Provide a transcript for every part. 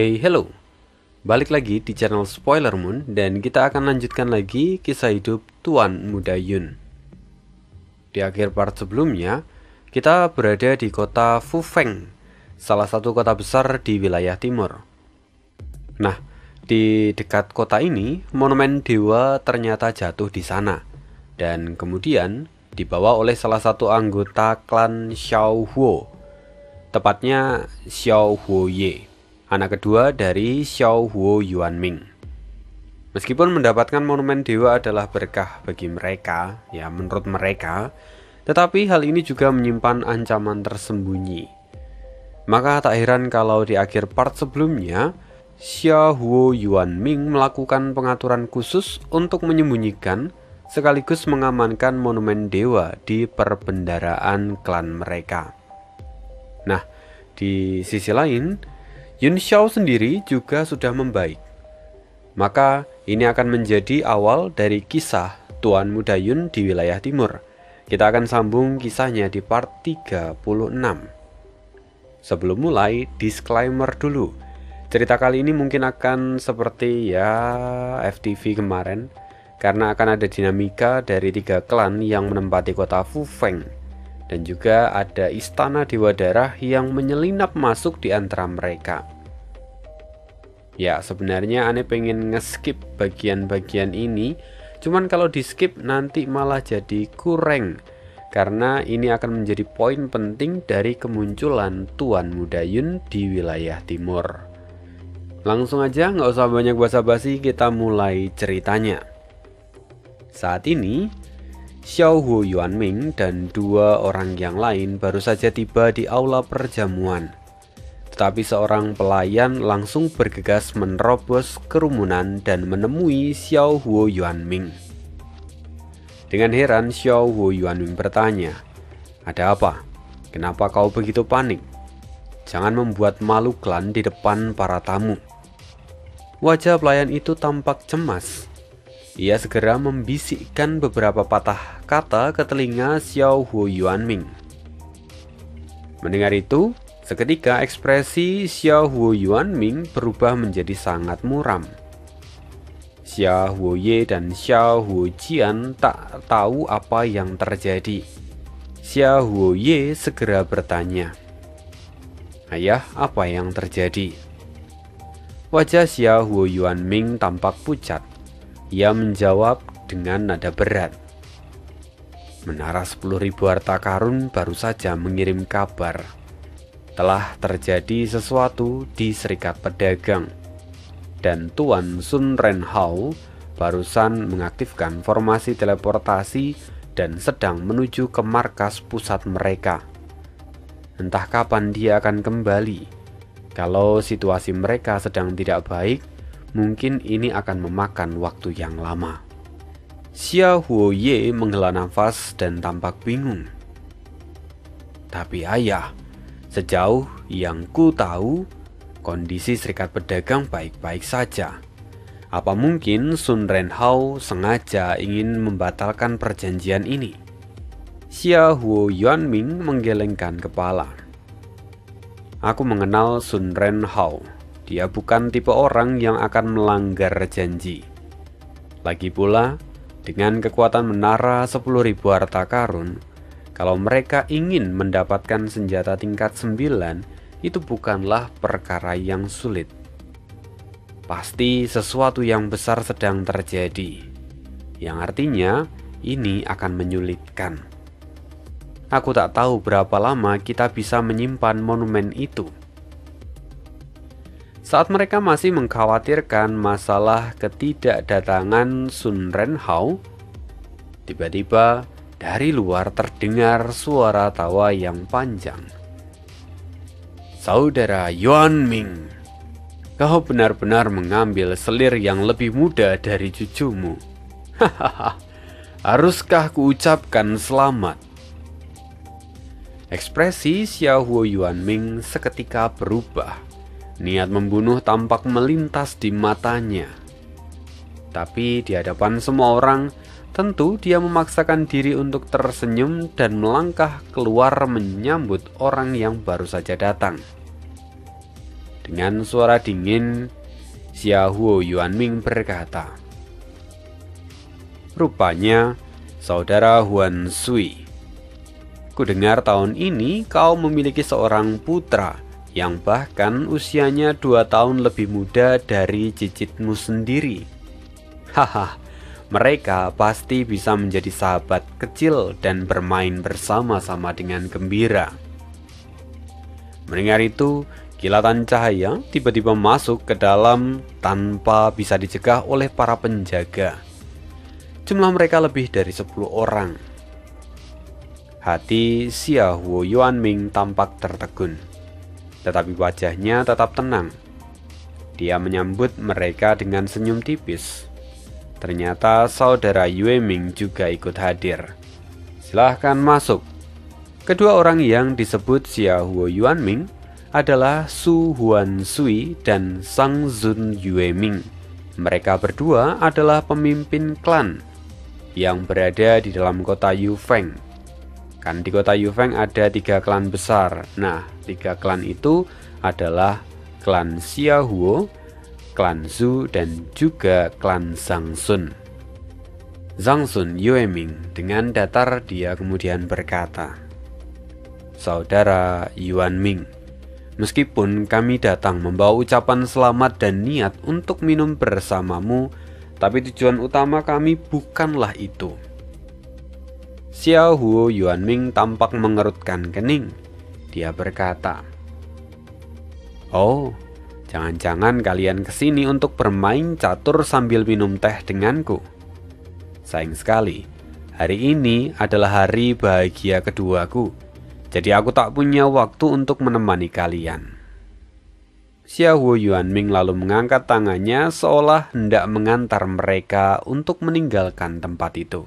Hey, hello. Balik lagi di channel Spoiler Moon dan kita akan lanjutkan lagi kisah hidup Tuan Muda Yun. Di akhir part sebelumnya, kita berada di kota Fufeng, salah satu kota besar di wilayah timur. Nah, di dekat kota ini, monumen dewa ternyata jatuh di sana dan kemudian dibawa oleh salah satu anggota klan Xiao Huo, tepatnya Xiao Huo Ye, anak kedua dari Xiao Huo Yuanming. Meskipun mendapatkan monumen dewa adalah berkah bagi mereka, ya menurut mereka, tetapi hal ini juga menyimpan ancaman tersembunyi. Maka tak heran kalau di akhir part sebelumnya, Xiao Huo Yuanming melakukan pengaturan khusus untuk menyembunyikan sekaligus mengamankan monumen dewa di perbendaharaan klan mereka. Nah, di sisi lain, Yun Xiao sendiri juga sudah membaik. Maka ini akan menjadi awal dari kisah Tuan Muda Yun di wilayah timur. Kita akan sambung kisahnya di part 36. Sebelum mulai, disclaimer dulu. Cerita kali ini mungkin akan seperti FTV kemarin, karena akan ada dinamika dari 3 klan yang menempati kota Fufeng, dan juga ada istana Dewa Darah yang menyelinap masuk di antara mereka. Ya, sebenarnya aneh pengen nge-skip bagian-bagian ini, cuman kalau di-skip nanti malah jadi kurang, karena ini akan menjadi poin penting dari kemunculan Tuan Muda Yun di wilayah timur. Langsung aja, nggak usah banyak basa-basi, kita mulai ceritanya. Saat ini, Xiao Huo Yuanming dan 2 orang yang lain baru saja tiba di aula perjamuan. Tetapi seorang pelayan langsung bergegas menerobos kerumunan dan menemui Xiao Huo Yuanming. Dengan heran, Xiao Huo Yuanming bertanya, "Ada apa? Kenapa kau begitu panik? Jangan membuat malu klan di depan para tamu." Wajah pelayan itu tampak cemas. Ia segera membisikkan beberapa patah kata ke telinga Xiao Huo Yuanming. Mendengar itu, seketika ekspresi Xiao Huo Yuanming berubah menjadi sangat muram. Xiao Huo Ye dan Xiao Huo Jian tak tahu apa yang terjadi. Xiao Huo Ye segera bertanya, "Ayah, apa yang terjadi?" Wajah Xiao Huo Yuanming tampak pucat. Ia menjawab dengan nada berat, "Menara 10.000 harta karun baru saja mengirim kabar. Telah terjadi sesuatu di Serikat Pedagang. Dan Tuan Sun Renhao barusan mengaktifkan formasi teleportasi dan sedang menuju ke markas pusat mereka. Entah kapan dia akan kembali. Kalau situasi mereka sedang tidak baik, mungkin ini akan memakan waktu yang lama." Xiao Huo Ye menghela nafas dan tampak bingung. "Tapi ayah, sejauh yang ku tahu, kondisi Serikat Pedagang baik-baik saja. Apa mungkin Sun Renhao sengaja ingin membatalkan perjanjian ini?" Xiao Huo Yuanming menggelengkan kepala. "Aku mengenal Sun Renhao. Dia bukan tipe orang yang akan melanggar janji. Lagi pula, dengan kekuatan menara 10.000 harta karun, kalau mereka ingin mendapatkan senjata tingkat 9, itu bukanlah perkara yang sulit. Pasti sesuatu yang besar sedang terjadi, yang artinya ini akan menyulitkan. Aku tak tahu berapa lama kita bisa menyimpan monumen itu." Saat mereka masih mengkhawatirkan masalah ketidakdatangan Sun Renhao, tiba-tiba dari luar terdengar suara tawa yang panjang. "Saudara Yuanming, kau benar-benar mengambil selir yang lebih muda dari cucumu. Hahaha, haruskah kuucapkan selamat?" Ekspresi Xiao Huo Yuanming seketika berubah. Niat membunuh tampak melintas di matanya. Tapi di hadapan semua orang, tentu dia memaksakan diri untuk tersenyum dan melangkah keluar menyambut orang yang baru saja datang. Dengan suara dingin, Xia Huo Yuanming berkata, "Rupanya saudara Huan Sui. Kudengar tahun ini kau memiliki seorang putra yang bahkan usianya 2 tahun lebih muda dari cicitmu sendiri. Haha, mereka pasti bisa menjadi sahabat kecil dan bermain bersama-sama dengan gembira." Mendengar itu, kilatan cahaya tiba-tiba masuk ke dalam tanpa bisa dicegah oleh para penjaga. Jumlah mereka lebih dari 10 orang. Hati Xia Huo Yuanming tampak tertegun, tetapi wajahnya tetap tenang. Dia menyambut mereka dengan senyum tipis. Ternyata saudara Yue Ming juga ikut hadir. "Silahkan masuk." Kedua orang yang disebut Xia Huo Yuanming adalah Su Huan Sui dan Sang Zun Yue Ming. Mereka berdua adalah pemimpin klan yang berada di dalam kota Yufeng. Kan di kota Yufeng ada 3 klan besar. Nah, 3 klan itu adalah klan Xia Huo, klan Zhu, dan juga klan Zhang Sun. Zhang Sun Yueming dengan datar dia kemudian berkata, "Saudara Yuanming, meskipun kami datang membawa ucapan selamat dan niat untuk minum bersamamu, tapi tujuan utama kami bukanlah itu." Xia Huo Yuanming tampak mengerutkan kening. Dia berkata, "Oh, jangan-jangan kalian kesini untuk bermain catur sambil minum teh denganku. Sayang sekali, hari ini adalah hari bahagia keduaku, jadi aku tak punya waktu untuk menemani kalian." Xia Huo Yuanming lalu mengangkat tangannya seolah hendak mengantar mereka untuk meninggalkan tempat itu.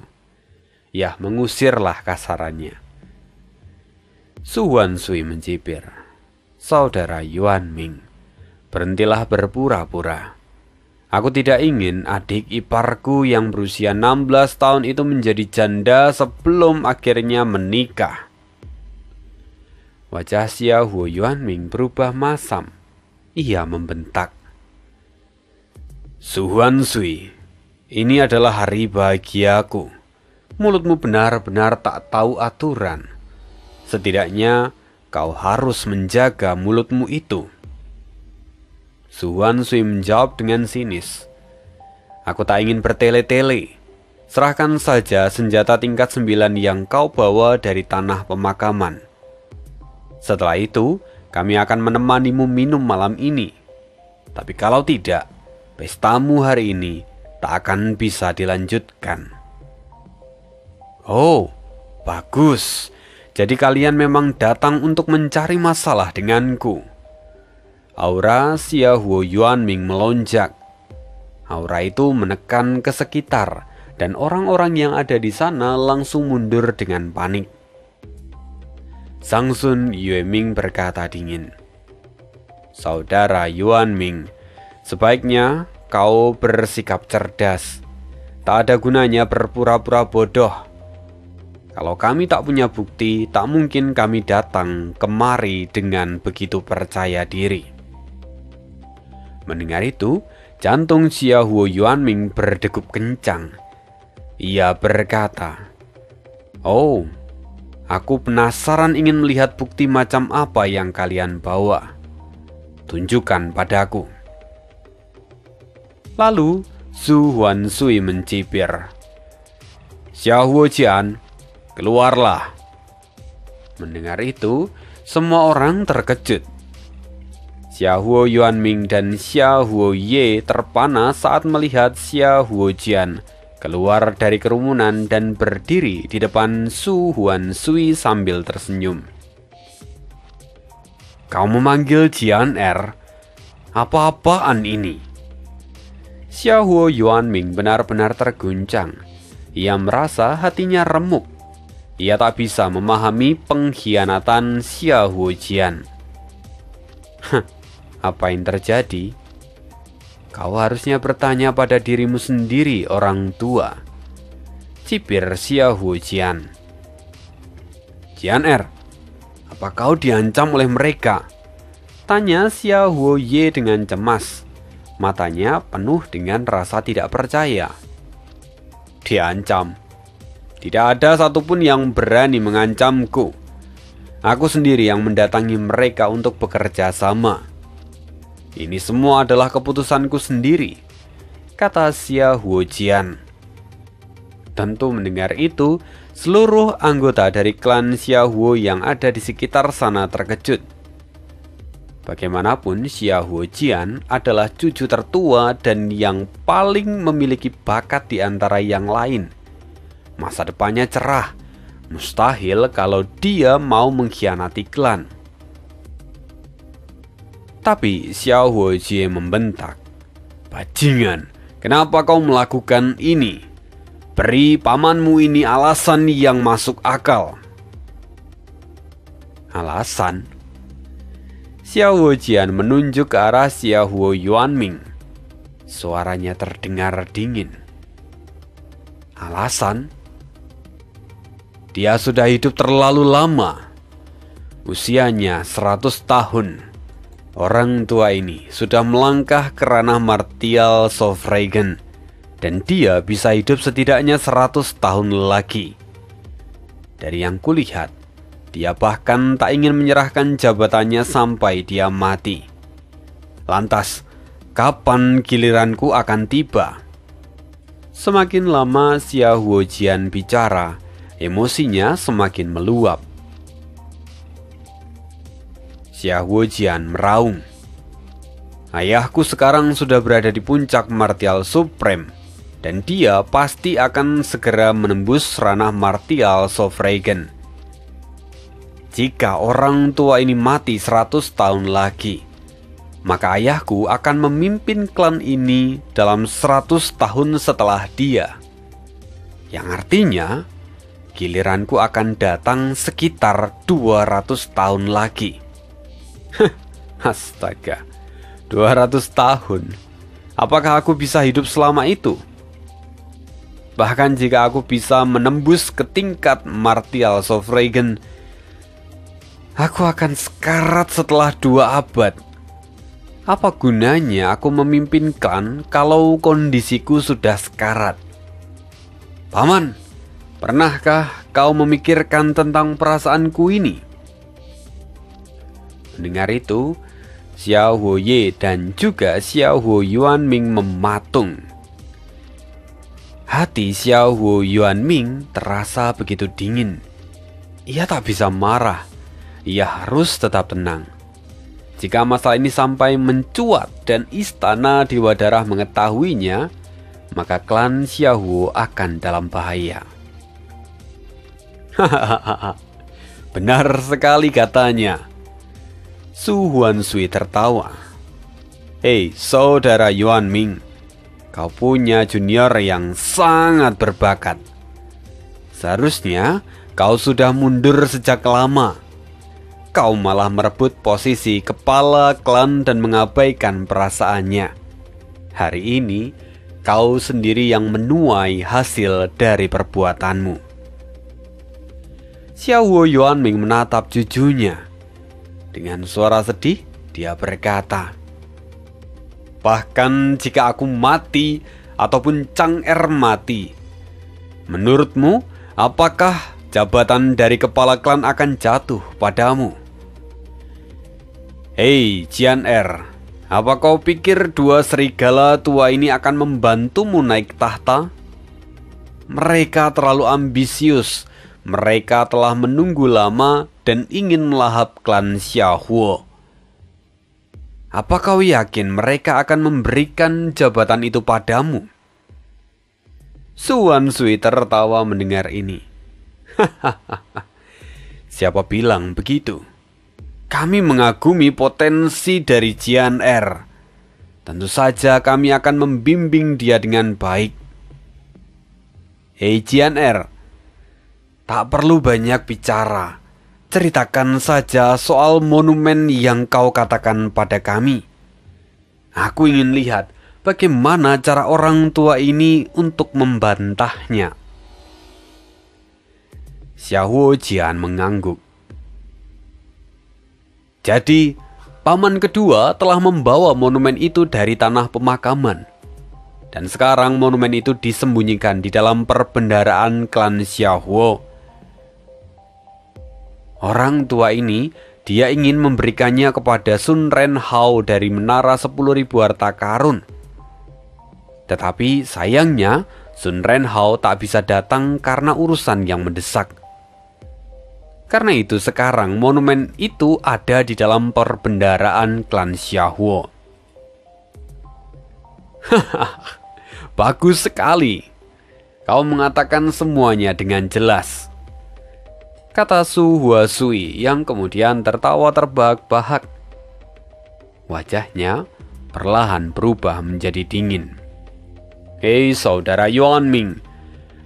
Ya, mengusirlah kasarannya. Su Huan Sui mencibir, "Saudara Yuanming, berhentilah berpura-pura. Aku tidak ingin adik iparku yang berusia 16 tahun itu menjadi janda sebelum akhirnya menikah." Wajah Xia Huo Yuanming berubah masam. Ia membentak, "Su Huan Sui, ini adalah hari bahagiaku. Mulutmu benar-benar tak tahu aturan. Setidaknya kau harus menjaga mulutmu itu." Su Huan Sui menjawab dengan sinis, "Aku tak ingin bertele-tele. Serahkan saja senjata tingkat 9 yang kau bawa dari tanah pemakaman. Setelah itu, kami akan menemanimu minum malam ini. Tapi kalau tidak, pestamu hari ini tak akan bisa dilanjutkan." "Oh, bagus. Jadi kalian memang datang untuk mencari masalah denganku." Aura Xia Huo Yuanming melonjak. Aura itu menekan ke sekitar, dan orang-orang yang ada di sana langsung mundur dengan panik. Zhang Sun Yueming berkata dingin, "Saudara Yuanming, sebaiknya kau bersikap cerdas. Tak ada gunanya berpura-pura bodoh. Kalau kami tak punya bukti, tak mungkin kami datang kemari dengan begitu percaya diri." Mendengar itu, jantung Xia Huo Yuanming berdegup kencang. Ia berkata, "Oh, aku penasaran ingin melihat bukti macam apa yang kalian bawa. Tunjukkan padaku." Lalu, Su Huan Sui mencibir, "Xia Huo Jian, keluarlah." Mendengar itu, semua orang terkejut. Xia Huo Yuanming dan Xia Huo Ye terpana saat melihat Xia Huo Jian keluar dari kerumunan dan berdiri di depan Su Huan Sui sambil tersenyum. "Kau memanggil Jian Er? Apa-apaan ini?" Xia Huo Yuanming benar-benar terguncang. Ia merasa hatinya remuk. Ia tak bisa memahami pengkhianatan Xia Huo Jian. Apa yang terjadi? Kau harusnya bertanya pada dirimu sendiri, orang tua. Cibir Xia Huo Jian. "Jian Er, apa kau diancam oleh mereka?" Tanya Xiao Huoye dengan cemas. Matanya penuh dengan rasa tidak percaya. Diancam. Tidak ada satupun yang berani mengancamku. Aku sendiri yang mendatangi mereka untuk bekerja sama. Ini semua adalah keputusanku sendiri, kata Xiao Huojian. Tentu mendengar itu, seluruh anggota dari klan Xiaohuo yang ada di sekitar sana terkejut. Bagaimanapun, Xiao Huojian adalah cucu tertua dan yang paling memiliki bakat di antara yang lain. Masa depannya cerah, mustahil kalau dia mau mengkhianati klan. Tapi Xiao Huojian membentak, "Bajingan, kenapa kau melakukan ini? Beri pamanmu ini alasan yang masuk akal." Alasan? Xiao Huojian menunjuk ke arah Xiao Yuanming. Suaranya terdengar dingin. Alasan? Dia sudah hidup terlalu lama. Usianya 100 tahun. Orang tua ini sudah melangkah ke ranah martial Sovereign, dan dia bisa hidup setidaknya 100 tahun lagi. Dari yang kulihat, dia bahkan tak ingin menyerahkan jabatannya sampai dia mati. Lantas, kapan giliranku akan tiba? Semakin lama Xiao Huojian bicara, emosinya semakin meluap. Xiao Huojian meraung. Ayahku sekarang sudah berada di puncak martial supreme, dan dia pasti akan segera menembus ranah martial Sovereign. Jika orang tua ini mati 100 tahun lagi, maka ayahku akan memimpin klan ini dalam 100 tahun setelah dia. Yang artinya, giliranku akan datang sekitar 200 tahun lagi. Astaga, 200 tahun. Apakah aku bisa hidup selama itu? Bahkan jika aku bisa menembus ke tingkat martial Sovereign, aku akan sekarat setelah 2 abad. Apa gunanya aku memimpin klan kalau kondisiku sudah sekarat? Paman, pernahkah kau memikirkan tentang perasaanku ini? Mendengar itu, Xiao Huoye dan juga Xiao Yuanming mematung. Hati Xiao Yuanming terasa begitu dingin. Ia tak bisa marah. Ia harus tetap tenang. Jika masalah ini sampai mencuat dan istana Dewa Darah mengetahuinya, maka klan Xiaohuo akan dalam bahaya. Hahaha, benar sekali katanya. Su Huanshui tertawa. Hei, saudara Yuanming, kau punya junior yang sangat berbakat. Seharusnya kau sudah mundur sejak lama. Kau malah merebut posisi kepala klan dan mengabaikan perasaannya. Hari ini, kau sendiri yang menuai hasil dari perbuatanmu. Xiao Yuanming menatap cucunya. Dengan suara sedih, dia berkata, "Bahkan jika aku mati ataupun Chang'er mati, menurutmu apakah jabatan dari kepala klan akan jatuh padamu?" Hei Jian-er, apa kau pikir 2 serigala tua ini akan membantumu naik tahta? Mereka terlalu ambisius. Mereka telah menunggu lama dan ingin melahap klan Xiaohuo. Apa kau yakin mereka akan memberikan jabatan itu padamu? Su Wanshui tertawa mendengar ini. Siapa bilang begitu? Kami mengagumi potensi dari Jian-er. Tentu saja kami akan membimbing dia dengan baik. Hei Jian-er, tak perlu banyak bicara. Ceritakan saja soal monumen yang kau katakan pada kami. Aku ingin lihat bagaimana cara orang tua ini untuk membantahnya. Xiao Jian mengangguk. Jadi, paman kedua telah membawa monumen itu dari tanah pemakaman. Dan sekarang monumen itu disembunyikan di dalam perbendaharaan klan Xiaohuo. Orang tua ini, dia ingin memberikannya kepada Sun Renhao dari menara 10.000 harta karun. Tetapi sayangnya, Sun Renhao tak bisa datang karena urusan yang mendesak. Karena itu sekarang monumen itu ada di dalam perbendaharaan klan Xiaohuo. Bagus sekali. Kau mengatakan semuanya dengan jelas, kata Su Huasui yang kemudian tertawa terbahak-bahak. Wajahnya perlahan berubah menjadi dingin. Hei saudara Yuan Ming,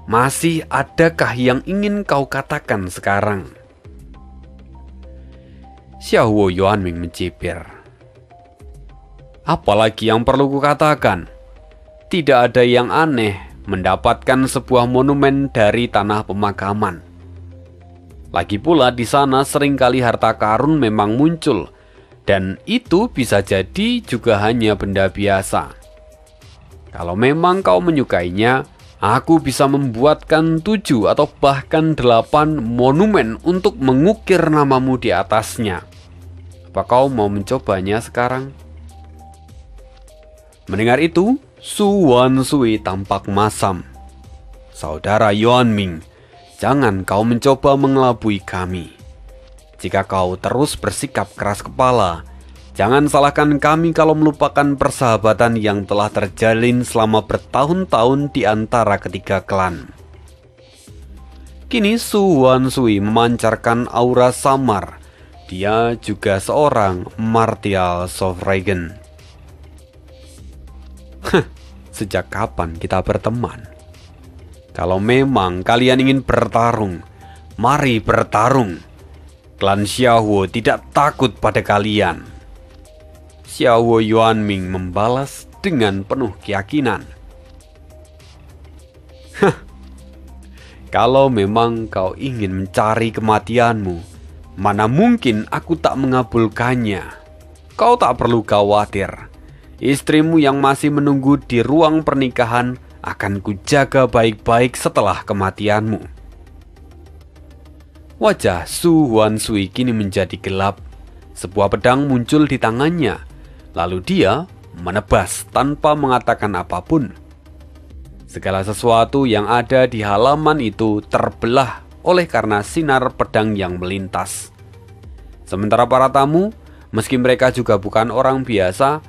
masih adakah yang ingin kau katakan sekarang? Xiaohuo Yuan Ming mencibir. Apalagi yang perlu kukatakan? Tidak ada yang aneh mendapatkan sebuah monumen dari tanah pemakaman. Lagi pula di sana seringkali harta karun memang muncul, dan itu bisa jadi juga hanya benda biasa. Kalau memang kau menyukainya, aku bisa membuatkan 7 atau bahkan 8 monumen untuk mengukir namamu di atasnya. Apa kau mau mencobanya sekarang? Mendengar itu, Su Wansui tampak masam. Saudara Yuan Ming, jangan kau mencoba mengelabui kami. Jika kau terus bersikap keras kepala, jangan salahkan kami kalau melupakan persahabatan yang telah terjalin selama bertahun-tahun di antara ketiga klan. Kini Su Wansui memancarkan aura samar. Dia juga seorang martial sovereign. Sejak kapan kita berteman? Kalau memang kalian ingin bertarung, mari bertarung. Klan Xiaohuo tidak takut pada kalian. Xiaohuo Yuan Ming membalas dengan penuh keyakinan. Kalau memang kau ingin mencari kematianmu, mana mungkin aku tak mengabulkannya. Kau tak perlu khawatir. Istrimu yang masih menunggu di ruang pernikahan akan kujaga baik-baik setelah kematianmu. Wajah Su Wansui kini menjadi gelap. Sebuah pedang muncul di tangannya. Lalu dia menebas tanpa mengatakan apapun. Segala sesuatu yang ada di halaman itu terbelah oleh karena sinar pedang yang melintas. Sementara para tamu, meski mereka juga bukan orang biasa,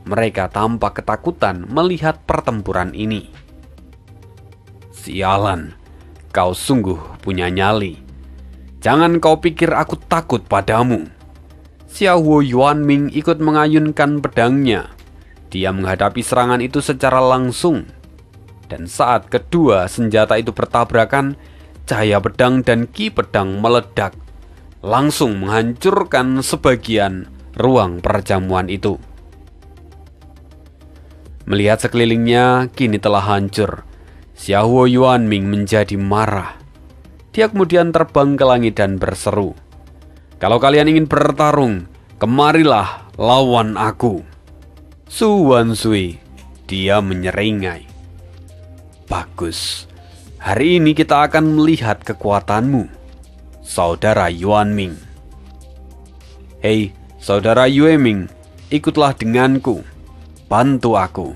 mereka tampak ketakutan melihat pertempuran ini. Sialan, kau sungguh punya nyali. Jangan kau pikir aku takut padamu. Xiaohuo Yuan Ming ikut mengayunkan pedangnya. Dia menghadapi serangan itu secara langsung. Dan saat kedua senjata itu bertabrakan, cahaya pedang dan ki pedang meledak, langsung menghancurkan sebagian ruang perjamuan itu. Melihat sekelilingnya kini telah hancur, Xiaohuo Yuan Ming menjadi marah. Dia kemudian terbang ke langit dan berseru, "Kalau kalian ingin bertarung, kemarilah lawan aku." Su Wansui, dia menyeringai. Bagus, hari ini kita akan melihat kekuatanmu, saudara Yuan Ming. Hei, saudara Yuan Ming, ikutlah denganku. Bantu aku.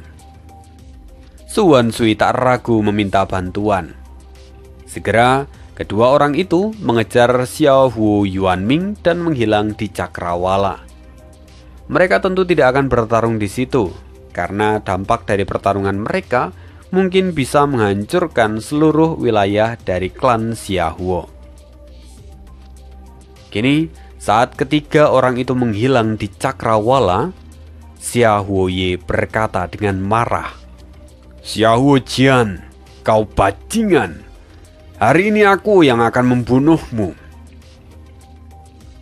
Su Wansui tak ragu meminta bantuan. Segera, kedua orang itu mengejar Xiaohuo Yuan Ming dan menghilang di cakrawala. Mereka tentu tidak akan bertarung di situ, karena dampak dari pertarungan mereka mungkin bisa menghancurkan seluruh wilayah dari klan Xiaohuo. Kini, saat ketiga orang itu menghilang di cakrawala, Xiaohuo Ye berkata dengan marah, "Xiaohuo Jian, kau bajingan. Hari ini aku yang akan membunuhmu."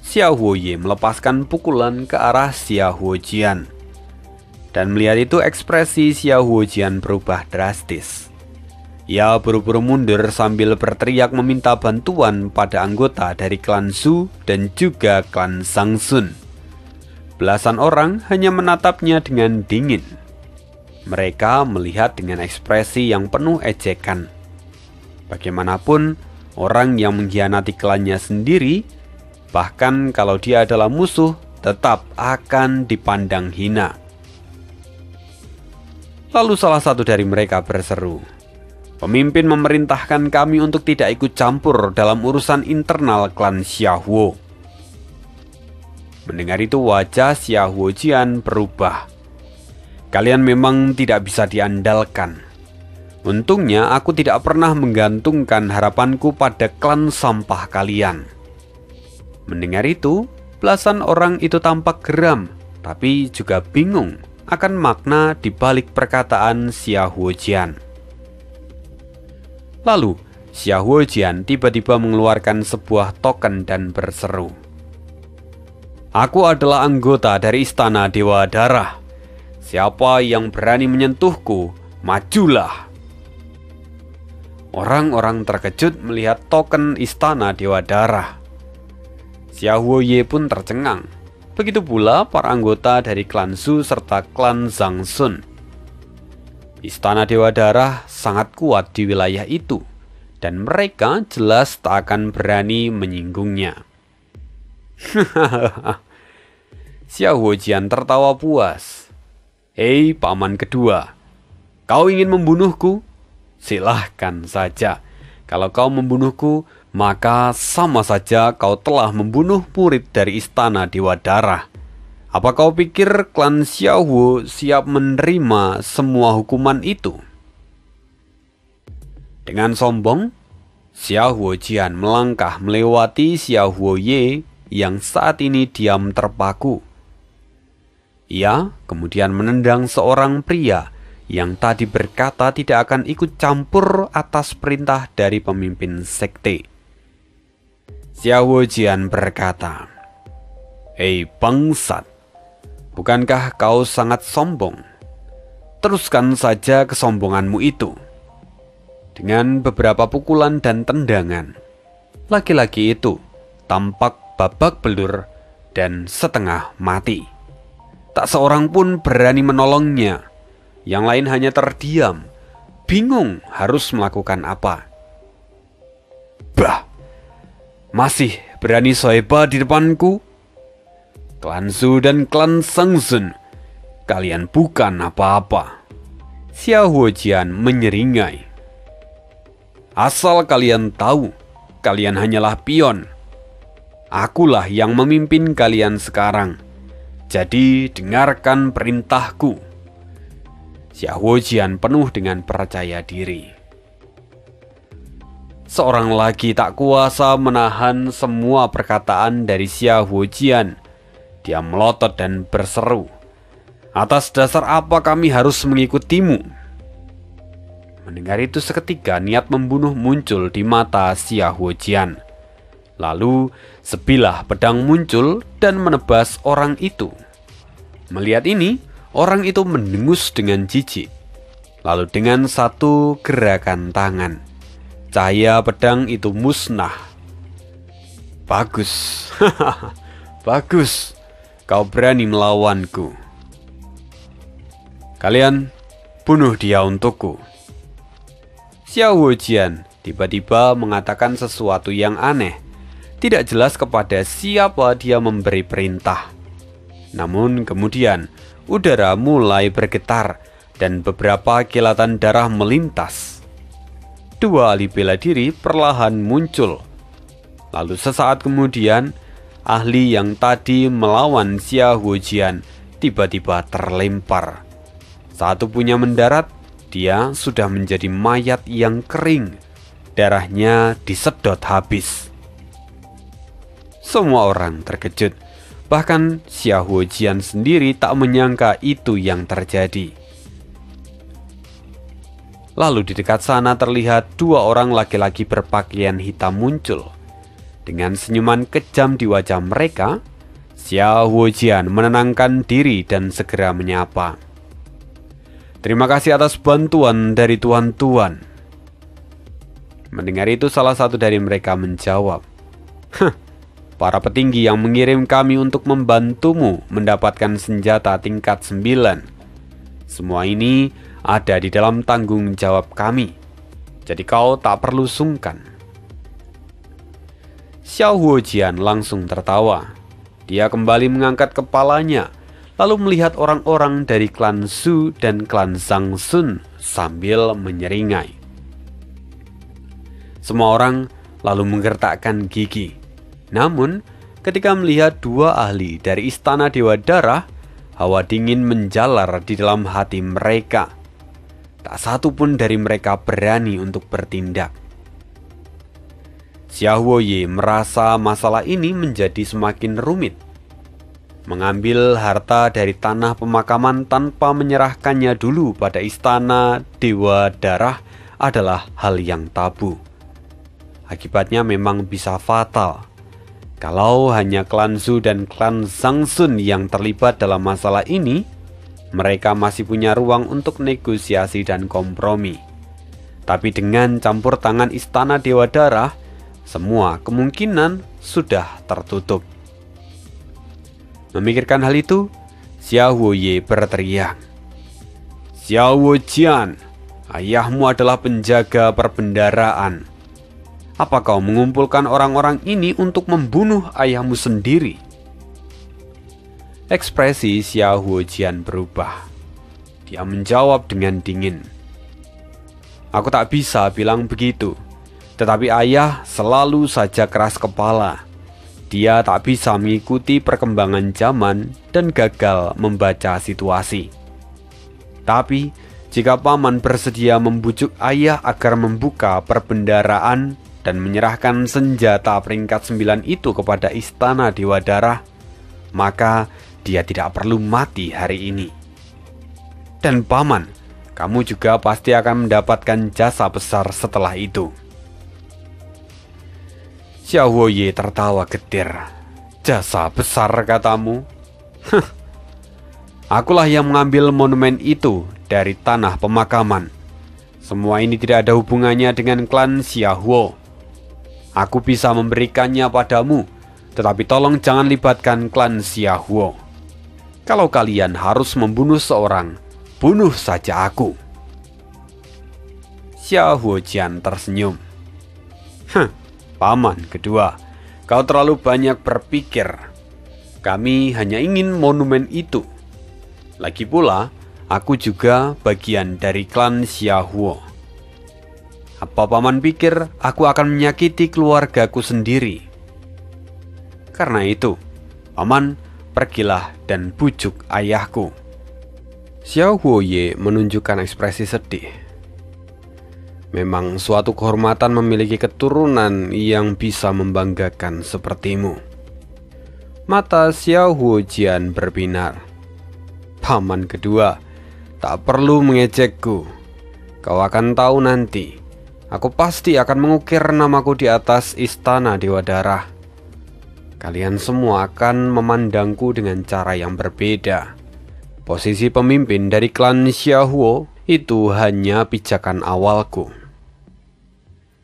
Xiaohuo Ye melepaskan pukulan ke arah Xiaohuo Jian. Dan melihat itu ekspresi Xiaohuo Jian berubah drastis. Ia buru-buru mundur sambil berteriak meminta bantuan pada anggota dari klan Su dan juga klan Shangsun. belasan orang hanya menatapnya dengan dingin. Mereka melihat dengan ekspresi yang penuh ejekan. Bagaimanapun, orang yang mengkhianati klannya sendiri, bahkan kalau dia adalah musuh, tetap akan dipandang hina. Lalu salah satu dari mereka berseru, "Pemimpin memerintahkan kami untuk tidak ikut campur dalam urusan internal klan Xiaohuo." Mendengar itu wajah Xiaohuo Jian berubah. "Kalian memang tidak bisa diandalkan. Untungnya aku tidak pernah menggantungkan harapanku pada klan sampah kalian." Mendengar itu, belasan orang itu tampak geram, tapi juga bingung akan makna di balik perkataan Xiaohuo Jian. Lalu, Xiaohuo Jian tiba-tiba mengeluarkan sebuah token dan berseru, "Aku adalah anggota dari Istana Dewa Darah. Siapa yang berani menyentuhku, majulah." Orang-orang terkejut melihat token Istana Dewa Darah. Xiaohuo Ye pun tercengang. Begitu pula para anggota dari klan Zhu serta klan Zhang Sun. Istana Dewa Darah sangat kuat di wilayah itu, dan mereka jelas tak akan berani menyinggungnya. Xiaohuo Jian tertawa puas. "Hei paman kedua, kau ingin membunuhku? Silahkan saja. Kalau kau membunuhku, maka sama saja kau telah membunuh murid dari Istana Dewa Darah. Apa kau pikir klan Xiaohuo siap menerima semua hukuman itu?" Dengan sombong, Xiaohuo Jian melangkah melewati Xiaohuo Ye yang saat ini diam terpaku. Ia kemudian menendang seorang pria yang tadi berkata tidak akan ikut campur atas perintah dari pemimpin sekte. Xiaohuo Jian berkata, "Hei bangsat, bukankah kau sangat sombong? Teruskan saja kesombonganmu itu." Dengan beberapa pukulan dan tendangan, laki-laki itu tampak babak belur dan setengah mati. Tak seorang pun berani menolongnya. Yang lain hanya terdiam, bingung harus melakukan apa. "Bah, masih berani soeba di depanku? Klan Zhu dan klan Shangsun, kalian bukan apa-apa." Xiaohuo Jian menyeringai. "Asal kalian tahu, kalian hanyalah pion. Akulah yang memimpin kalian sekarang. Jadi dengarkan perintahku." Xiaohuo Jian penuh dengan percaya diri. Seorang lagi tak kuasa menahan semua perkataan dari Xiaohuo Jian. Dia melotot dan berseru, "Atas dasar apa kami harus mengikutimu?" Mendengar itu seketika niat membunuh muncul di mata Xiaohuo Jian. Lalu sebilah pedang muncul dan menebas orang itu. Melihat ini, orang itu mendengus dengan jijik. Lalu dengan satu gerakan tangan, cahaya pedang itu musnah. "Bagus, bagus, kau berani melawanku. Kalian bunuh dia untukku." Xiaohuo Jian tiba-tiba mengatakan sesuatu yang aneh. Tidak jelas kepada siapa dia memberi perintah. Namun kemudian udara mulai bergetar dan beberapa kilatan darah melintas. Dua ahli bela diri perlahan muncul. Lalu sesaat kemudian, ahli yang tadi melawan Xiaohuo Jian tiba-tiba terlempar. Saat tubuhnya mendarat, dia sudah menjadi mayat yang kering. Darahnya disedot habis. Semua orang terkejut. Bahkan Xiaohuo Jian sendiri tak menyangka itu yang terjadi. Lalu di dekat sana terlihat dua orang laki-laki berpakaian hitam muncul. Dengan senyuman kejam di wajah mereka, Xiaohuo Jian menenangkan diri dan segera menyapa, "Terima kasih atas bantuan dari tuan-tuan." Mendengar itu salah satu dari mereka menjawab, para petinggi yang mengirim kami untuk membantumu mendapatkan senjata tingkat 9. Semua ini ada di dalam tanggung jawab kami, jadi kau tak perlu sungkan. Xiao Huojian langsung tertawa. Dia kembali mengangkat kepalanya, lalu melihat orang-orang dari klan Su dan klan Zhang Sun sambil menyeringai. Semua orang lalu menggertakkan gigi. Namun, ketika melihat dua ahli dari Istana Dewa Darah, hawa dingin menjalar di dalam hati mereka. Tak satu pun dari mereka berani untuk bertindak. Xia Huoye merasa masalah ini menjadi semakin rumit. Mengambil harta dari tanah pemakaman tanpa menyerahkannya dulu pada Istana Dewa Darah adalah hal yang tabu. Akibatnya memang bisa fatal. Kalau hanya klan Zhu dan klan Zhang Sun yang terlibat dalam masalah ini, mereka masih punya ruang untuk negosiasi dan kompromi. Tapi dengan campur tangan Istana Dewa Darah, semua kemungkinan sudah tertutup. Memikirkan hal itu, Xiao Huoye berteriak, "Xiao Huojian, ayahmu adalah penjaga perbendaraan. Apa kau mengumpulkan orang-orang ini untuk membunuh ayahmu sendiri?" Ekspresi Xiao Huojian berubah. Dia menjawab dengan dingin, "Aku tak bisa bilang begitu, tetapi ayah selalu saja keras kepala. Dia tak bisa mengikuti perkembangan zaman dan gagal membaca situasi. Tapi, jika paman bersedia membujuk ayah agar membuka perbendaraan dan menyerahkan senjata peringkat 9 itu kepada Istana Dewa Darah, maka dia tidak perlu mati hari ini. Dan paman, kamu juga pasti akan mendapatkan jasa besar setelah itu." Xiao Huoye tertawa getir. "Jasa besar katamu? Akulah yang mengambil monumen itu dari tanah pemakaman. Semua ini tidak ada hubungannya dengan klan Xiaohuo. Aku bisa memberikannya padamu, tetapi tolong jangan libatkan klan Xiaohuo. Kalau kalian harus membunuh seorang, bunuh saja aku." Xiao Huojian tersenyum. "Paman kedua, kau terlalu banyak berpikir. Kami hanya ingin monumen itu. Lagi pula, aku juga bagian dari klan Xiaohuo. Apa paman pikir aku akan menyakiti keluargaku sendiri? Karena itu, paman, pergilah dan bujuk ayahku." Xiao Huoye menunjukkan ekspresi sedih. "Memang suatu kehormatan memiliki keturunan yang bisa membanggakan sepertimu." Mata Xiao Huojian berbinar. "Paman kedua, tak perlu mengejekku. Kau akan tahu nanti. Aku pasti akan mengukir namaku di atas Istana Dewa Darah. Kalian semua akan memandangku dengan cara yang berbeda. Posisi pemimpin dari klan Xiaohuo itu hanya pijakan awalku."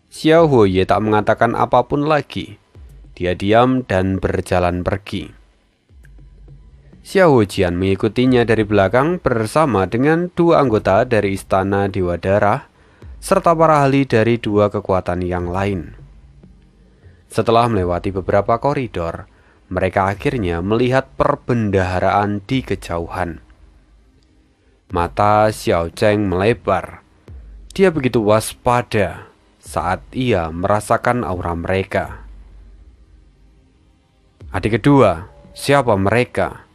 Xiao Huoye tak mengatakan apapun lagi. Dia diam dan berjalan pergi. Xiao Huojian mengikutinya dari belakang bersama dengan dua anggota dari Istana Dewa Darah serta para ahli dari dua kekuatan yang lain. Setelah melewati beberapa koridor, mereka akhirnya melihat perbendaharaan di kejauhan. Mata Xiao Zheng melebar. Dia begitu waspada saat ia merasakan aura mereka. "Adik kedua, siapa mereka?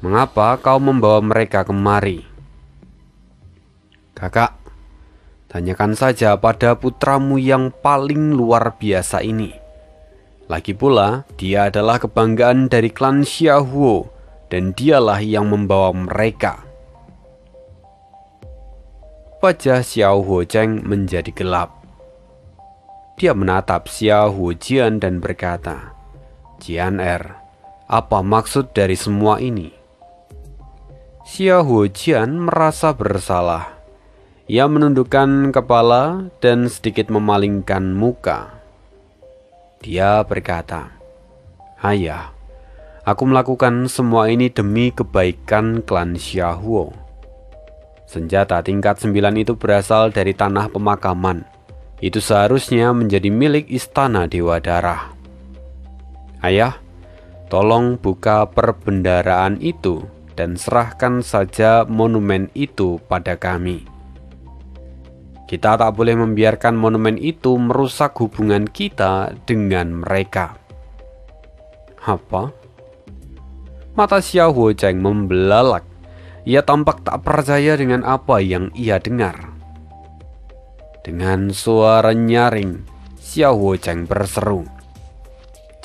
Mengapa kau membawa mereka kemari?" "Kakak, tanyakan saja pada putramu yang paling luar biasa ini. Lagi pula, dia adalah kebanggaan dari klan Xiaohuo dan dialah yang membawa mereka." Wajah Xiao Huojian menjadi gelap. Dia menatap Xiao Huojian dan berkata, "Jian Er, apa maksud dari semua ini?" Xiao Huojian merasa bersalah. Ia menundukkan kepala dan sedikit memalingkan muka. Dia berkata, Ayah, aku melakukan semua ini demi kebaikan klan Xiaohuo. Senjata tingkat 9 itu berasal dari tanah pemakaman. Itu seharusnya menjadi milik istana Dewa Darah. Ayah, tolong buka perbendaharaan itu dan serahkan saja monumen itu pada kami. Kita tak boleh membiarkan monumen itu merusak hubungan kita dengan mereka. Apa? Mata Xiao Huocheng membelalak. Ia tampak tak percaya dengan apa yang ia dengar. Dengan suara nyaring, Xiao Huocheng berseru,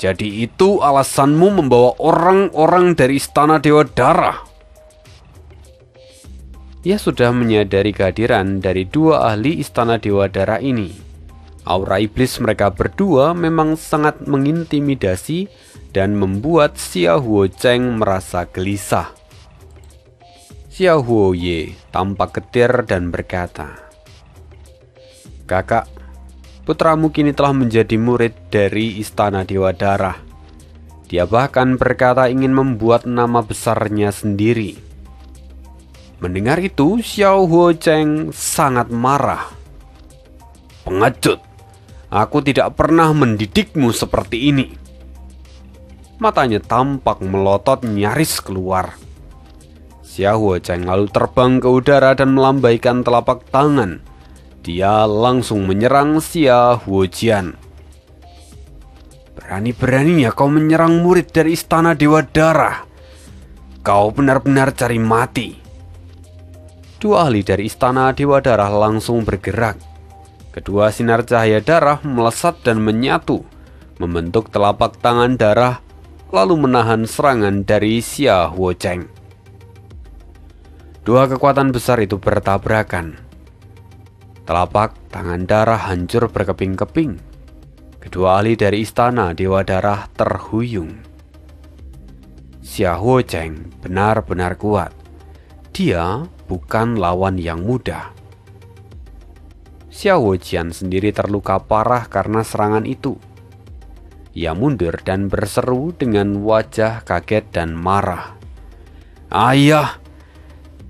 "Jadi itu alasanmu membawa orang-orang dari Istana Dewa Darah?" Ia sudah menyadari kehadiran dari dua ahli Istana Dewa Darah ini. Aura iblis mereka berdua memang sangat mengintimidasi dan membuat Xiao Huocheng merasa gelisah. Xiao Huoye tampak getir dan berkata, "Kakak, putramu kini telah menjadi murid dari Istana Dewa Darah. Dia bahkan berkata ingin membuat nama besarnya sendiri." Mendengar itu, Xiao Huocheng sangat marah. "Pengecut, aku tidak pernah mendidikmu seperti ini." Matanya tampak melotot nyaris keluar. Xiao Huocheng lalu terbang ke udara dan melambaikan telapak tangan. Dia langsung menyerang Xiao Huojian. "Berani-beraninya kau menyerang murid dari Istana Dewa Darah. Kau benar-benar cari mati." Dua ahli dari Istana Dewa Darah langsung bergerak. Kedua sinar cahaya darah melesat dan menyatu, membentuk telapak tangan darah, lalu menahan serangan dari Xiao Huocheng. Dua kekuatan besar itu bertabrakan. Telapak tangan darah hancur berkeping-keping. Kedua ahli dari Istana Dewa Darah terhuyung. Xiao Huocheng benar-benar kuat. Dia bukan lawan yang mudah. Xiao Huojian sendiri terluka parah karena serangan itu. Ia mundur dan berseru dengan wajah kaget dan marah. "Ayah,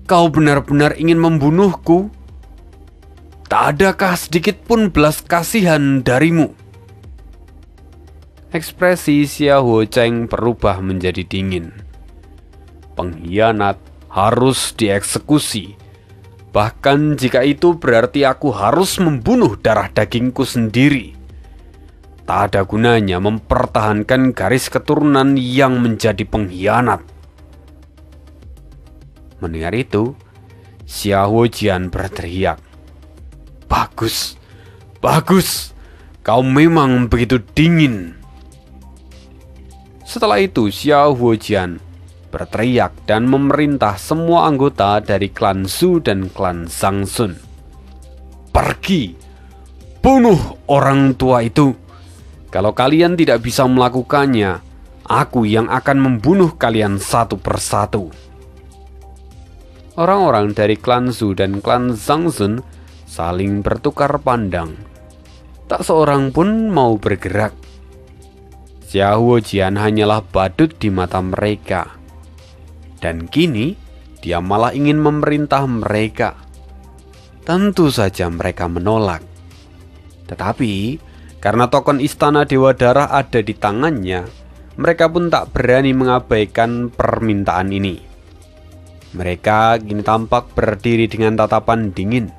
kau benar-benar ingin membunuhku? Tak adakah sedikit pun belas kasihan darimu?" Ekspresi Xiao Huocheng berubah menjadi dingin. "Pengkhianat harus dieksekusi. Bahkan jika itu berarti aku harus membunuh darah dagingku sendiri. Tak ada gunanya mempertahankan garis keturunan yang menjadi pengkhianat." Mendengar itu, Xiao Huojian berteriak, "Bagus, bagus, kau memang begitu dingin." Setelah itu, Xiao Huojian berteriak dan memerintah semua anggota dari klan Zhu dan klan Zhangsun. "Pergi, bunuh orang tua itu. Kalau kalian tidak bisa melakukannya, aku yang akan membunuh kalian satu persatu." Orang-orang dari klan Zhu dan klan Zhangsun saling bertukar pandang. Tak seorang pun mau bergerak. Xiao Huojian hanyalah badut di mata mereka. Dan kini dia malah ingin memerintah mereka. Tentu saja mereka menolak. Tetapi karena token Istana Dewa Darah ada di tangannya, mereka pun tak berani mengabaikan permintaan ini. Mereka kini tampak berdiri dengan tatapan dingin.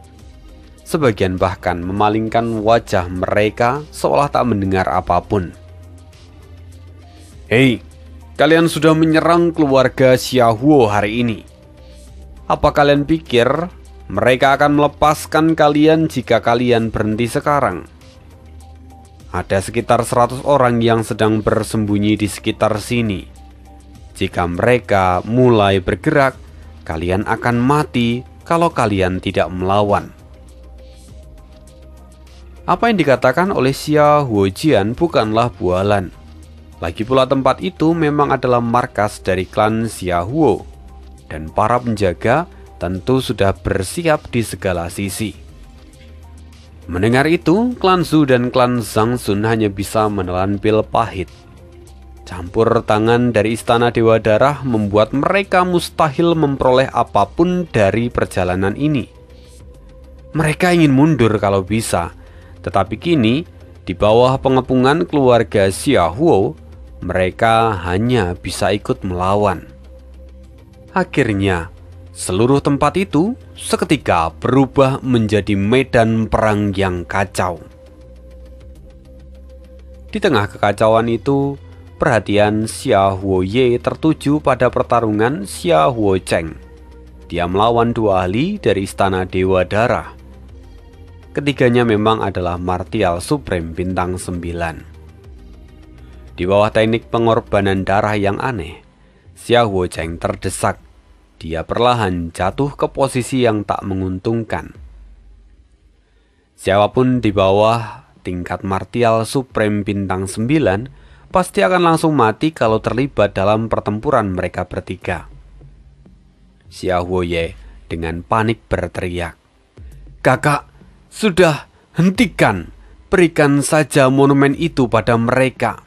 Sebagian bahkan memalingkan wajah mereka seolah tak mendengar apapun. "Hei, kalian sudah menyerang keluarga Xiaohuo hari ini. Apa kalian pikir mereka akan melepaskan kalian jika kalian berhenti sekarang? Ada sekitar 100 orang yang sedang bersembunyi di sekitar sini. Jika mereka mulai bergerak, kalian akan mati kalau kalian tidak melawan." Apa yang dikatakan oleh Xiao Huojian bukanlah bualan. Lagi pula tempat itu memang adalah markas dari klan Xiaohuo, dan para penjaga tentu sudah bersiap di segala sisi. Mendengar itu, klan Zhu dan klan Zhangsun hanya bisa menelan pil pahit. Campur tangan dari Istana Dewa Darah membuat mereka mustahil memperoleh apapun dari perjalanan ini. Mereka ingin mundur kalau bisa, tetapi kini di bawah pengepungan keluarga Xiaohuo, mereka hanya bisa ikut melawan. Akhirnya, seluruh tempat itu seketika berubah menjadi medan perang yang kacau. Di tengah kekacauan itu, perhatian Xiaohuoye tertuju pada pertarungan Xiaohuocheng. Dia melawan dua ahli dari Istana Dewa Darah. Ketiganya memang adalah martial supreme bintang 9. Di bawah teknik pengorbanan darah yang aneh, Xiaohuocheng terdesak. Dia perlahan jatuh ke posisi yang tak menguntungkan. Siapapun di bawah tingkat martial supreme bintang 9 pasti akan langsung mati kalau terlibat dalam pertempuran mereka bertiga. Xiaohuoye dengan panik berteriak, "Kakak, sudah, hentikan, berikan saja monumen itu pada mereka."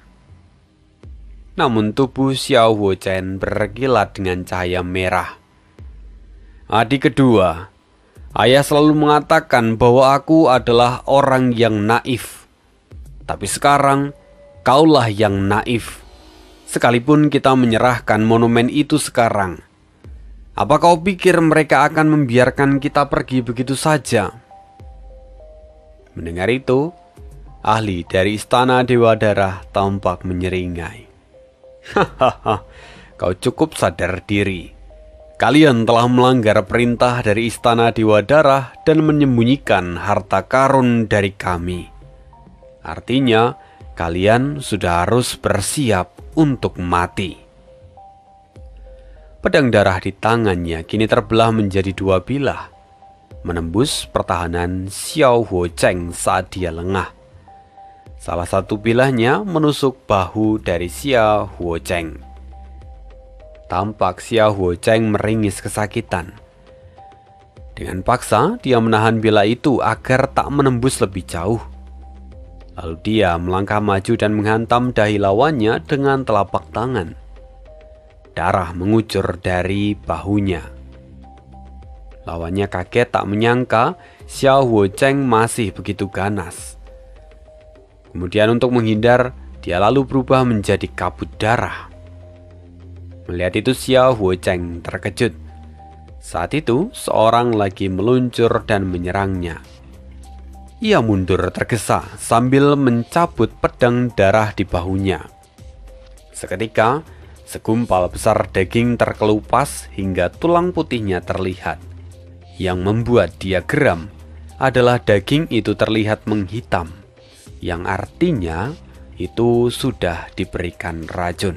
Namun tubuh Xiaohuochen berkilat dengan cahaya merah. "Adik kedua, ayah selalu mengatakan bahwa aku adalah orang yang naif. Tapi sekarang, kaulah yang naif. Sekalipun kita menyerahkan monumen itu sekarang, apa kau pikir mereka akan membiarkan kita pergi begitu saja?" Mendengar itu, ahli dari Istana Dewa Darah tampak menyeringai. "Hahaha, kau cukup sadar diri. Kalian telah melanggar perintah dari Istana Dewa Darah dan menyembunyikan harta karun dari kami. Artinya, kalian sudah harus bersiap untuk mati." Pedang darah di tangannya kini terbelah menjadi dua bilah, menembus pertahanan Xiaohuocheng saat dia lengah. Salah satu bilahnya menusuk bahu dari Xiaohuocheng. Tampak Xiaohuocheng meringis kesakitan. Dengan paksa, dia menahan bilah itu agar tak menembus lebih jauh. Lalu dia melangkah maju dan menghantam dahi lawannya dengan telapak tangan. Darah mengucur dari bahunya. Lawannya kaget tak menyangka Xiaohuocheng masih begitu ganas. Kemudian untuk menghindar, dia lalu berubah menjadi kabut darah. Melihat itu Xiaohuocheng terkejut. Saat itu seorang lagi meluncur dan menyerangnya. Ia mundur tergesa sambil mencabut pedang darah di bahunya. Seketika, segumpal besar daging terkelupas hingga tulang putihnya terlihat. Yang membuat dia geram adalah daging itu terlihat menghitam, yang artinya itu sudah diberikan racun.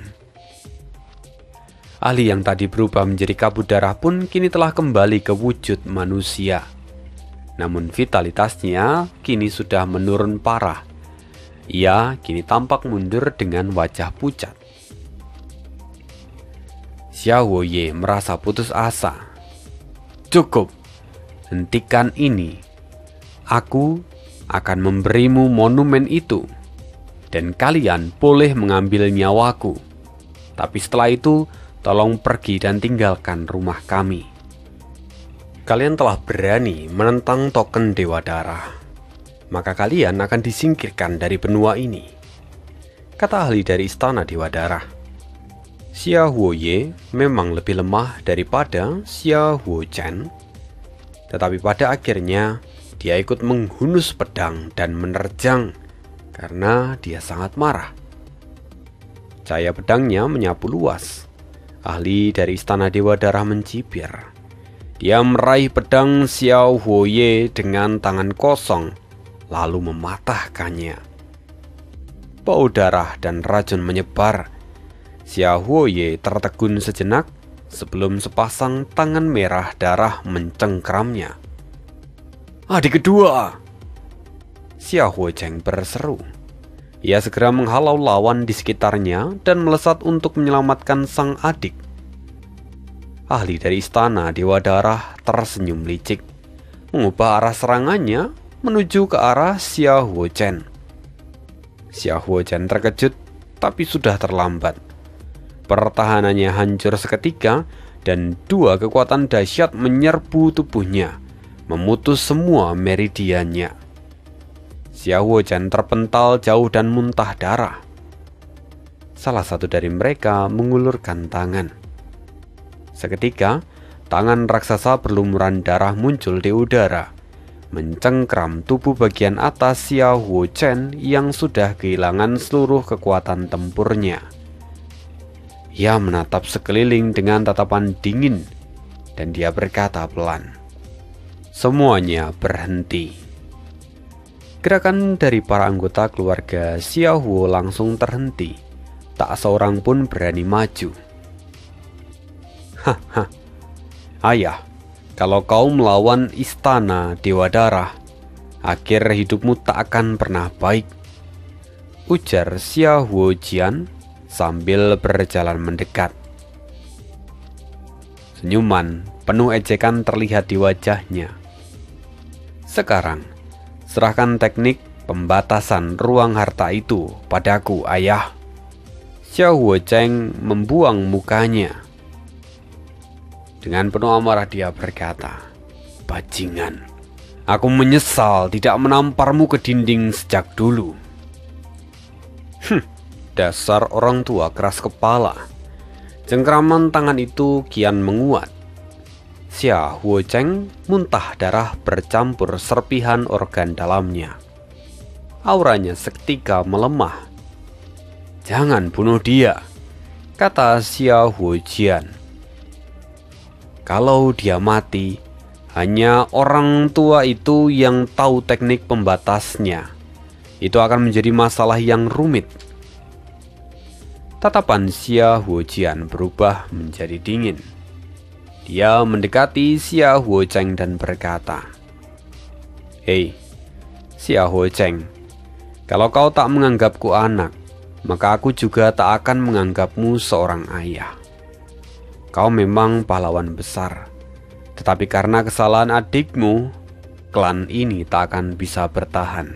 Ahli yang tadi berubah menjadi kabut darah pun kini telah kembali ke wujud manusia. Namun vitalitasnya kini sudah menurun parah. Ia kini tampak mundur dengan wajah pucat. Xiaohuoye merasa putus asa. "Cukup. Hentikan ini. Aku akan memberimu monumen itu, dan kalian boleh mengambil nyawaku. Tapi setelah itu, tolong pergi dan tinggalkan rumah kami. Kalian telah berani menentang token Dewa Darah, maka kalian akan disingkirkan dari benua ini," kata ahli dari Istana Dewa Darah. Xiaohuoye memang lebih lemah daripada Xiaohuochen, tetapi pada akhirnya dia ikut menghunus pedang dan menerjang karena dia sangat marah. Cahaya pedangnya menyapu luas. Ahli dari Istana Dewa Darah mencibir. Dia meraih pedang Xiaohuoye dengan tangan kosong, lalu mematahkannya. Bau darah dan racun menyebar. Xiaohuoye tertegun sejenak sebelum sepasang tangan merah darah mencengkramnya. "Adik kedua!" Xiaohuocheng berseru. Ia segera menghalau lawan di sekitarnya dan melesat untuk menyelamatkan sang adik. Ahli dari Istana Dewa Darah tersenyum licik, mengubah arah serangannya menuju ke arah Xiaohuochen. Xiaohuochen terkejut tapi sudah terlambat. Pertahanannya hancur seketika dan dua kekuatan dahsyat menyerbu tubuhnya, memutus semua meridiannya. Xiao Huochen terpental jauh dan muntah darah. Salah satu dari mereka mengulurkan tangan. Seketika, tangan raksasa berlumuran darah muncul di udara, mencengkram tubuh bagian atas Xiao Huochen yang sudah kehilangan seluruh kekuatan tempurnya. Ia menatap sekeliling dengan tatapan dingin, dan dia berkata pelan, "Semuanya berhenti." Gerakan dari para anggota keluarga Xiao Huo langsung terhenti. Tak seorang pun berani maju. "Haha, ayah, kalau kau melawan istana Dewa Darah, akhir hidupmu tak akan pernah baik," ujar Xiao Huojian sambil berjalan mendekat. Senyuman penuh ejekan terlihat di wajahnya. "Sekarang, serahkan teknik pembatasan ruang harta itu padaku, ayah." Xiao Huochen membuang mukanya. Dengan penuh amarah dia berkata, "Bajingan, aku menyesal tidak menamparmu ke dinding sejak dulu." Dasar orang tua keras kepala. Cengkraman tangan itu kian menguat. Xiao Huochen muntah darah bercampur serpihan organ dalamnya. Auranya seketika melemah. "Jangan bunuh dia," kata Xiao Huojian. "Kalau dia mati, hanya orang tua itu yang tahu teknik pembatasnya. Itu akan menjadi masalah yang rumit." Tatapan Xiao Huojian berubah menjadi dingin. Dia mendekati Xiao Huochen dan berkata, "Hei, Xiao Huochen, kalau kau tak menganggapku anak, maka aku juga tak akan menganggapmu seorang ayah. Kau memang pahlawan besar, tetapi karena kesalahan adikmu, klan ini tak akan bisa bertahan.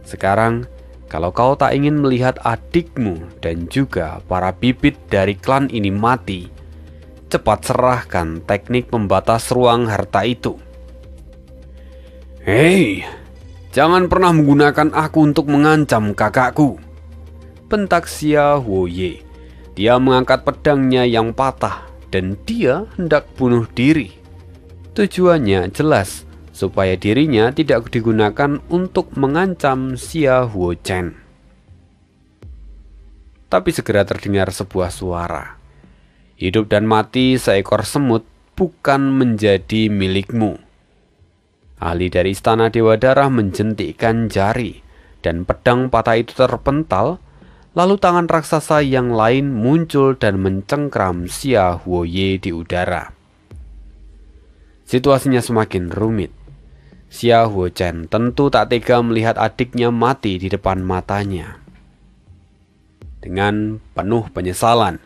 Sekarang, kalau kau tak ingin melihat adikmu dan juga para bibit dari klan ini mati, cepat serahkan teknik pembatas ruang harta itu." "Hei, jangan pernah menggunakan aku untuk mengancam kakakku," bentak Xiao Huoye. Dia mengangkat pedangnya yang patah dan dia hendak bunuh diri. Tujuannya jelas, supaya dirinya tidak digunakan untuk mengancam Xiao Huochen. Tapi segera terdengar sebuah suara. "Hidup dan mati seekor semut bukan menjadi milikmu." Ahli dari istana Dewa Darah menjentikkan jari, dan pedang patah itu terpental. Lalu tangan raksasa yang lain muncul dan mencengkram Xiao Huoye di udara. Situasinya semakin rumit. Xiao Huochen tentu tak tega melihat adiknya mati di depan matanya. Dengan penuh penyesalan,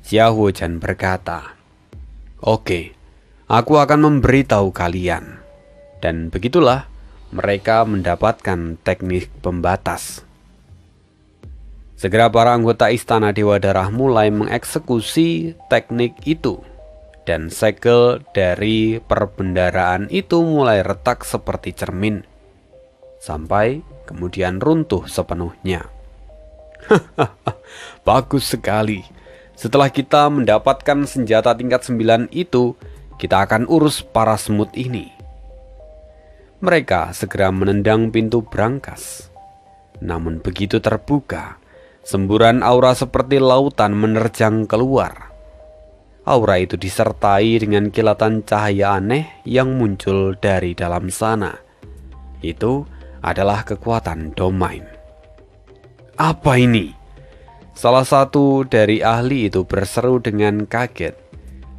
Xiao Huochen berkata, "Oke, aku akan memberitahu kalian." Dan begitulah mereka mendapatkan teknik pembatas. Segera para anggota istana Dewa Darah mulai mengeksekusi teknik itu, dan segel dari perbendaraan itu mulai retak seperti cermin, sampai kemudian runtuh sepenuhnya. "Bagus sekali. Setelah kita mendapatkan senjata tingkat 9 itu, kita akan urus para semut ini." Mereka segera menendang pintu brankas. Namun begitu terbuka, semburan aura seperti lautan menerjang keluar. Aura itu disertai dengan kilatan cahaya aneh yang muncul dari dalam sana. Itu adalah kekuatan domain. "Apa ini?" Salah satu dari ahli itu berseru dengan kaget.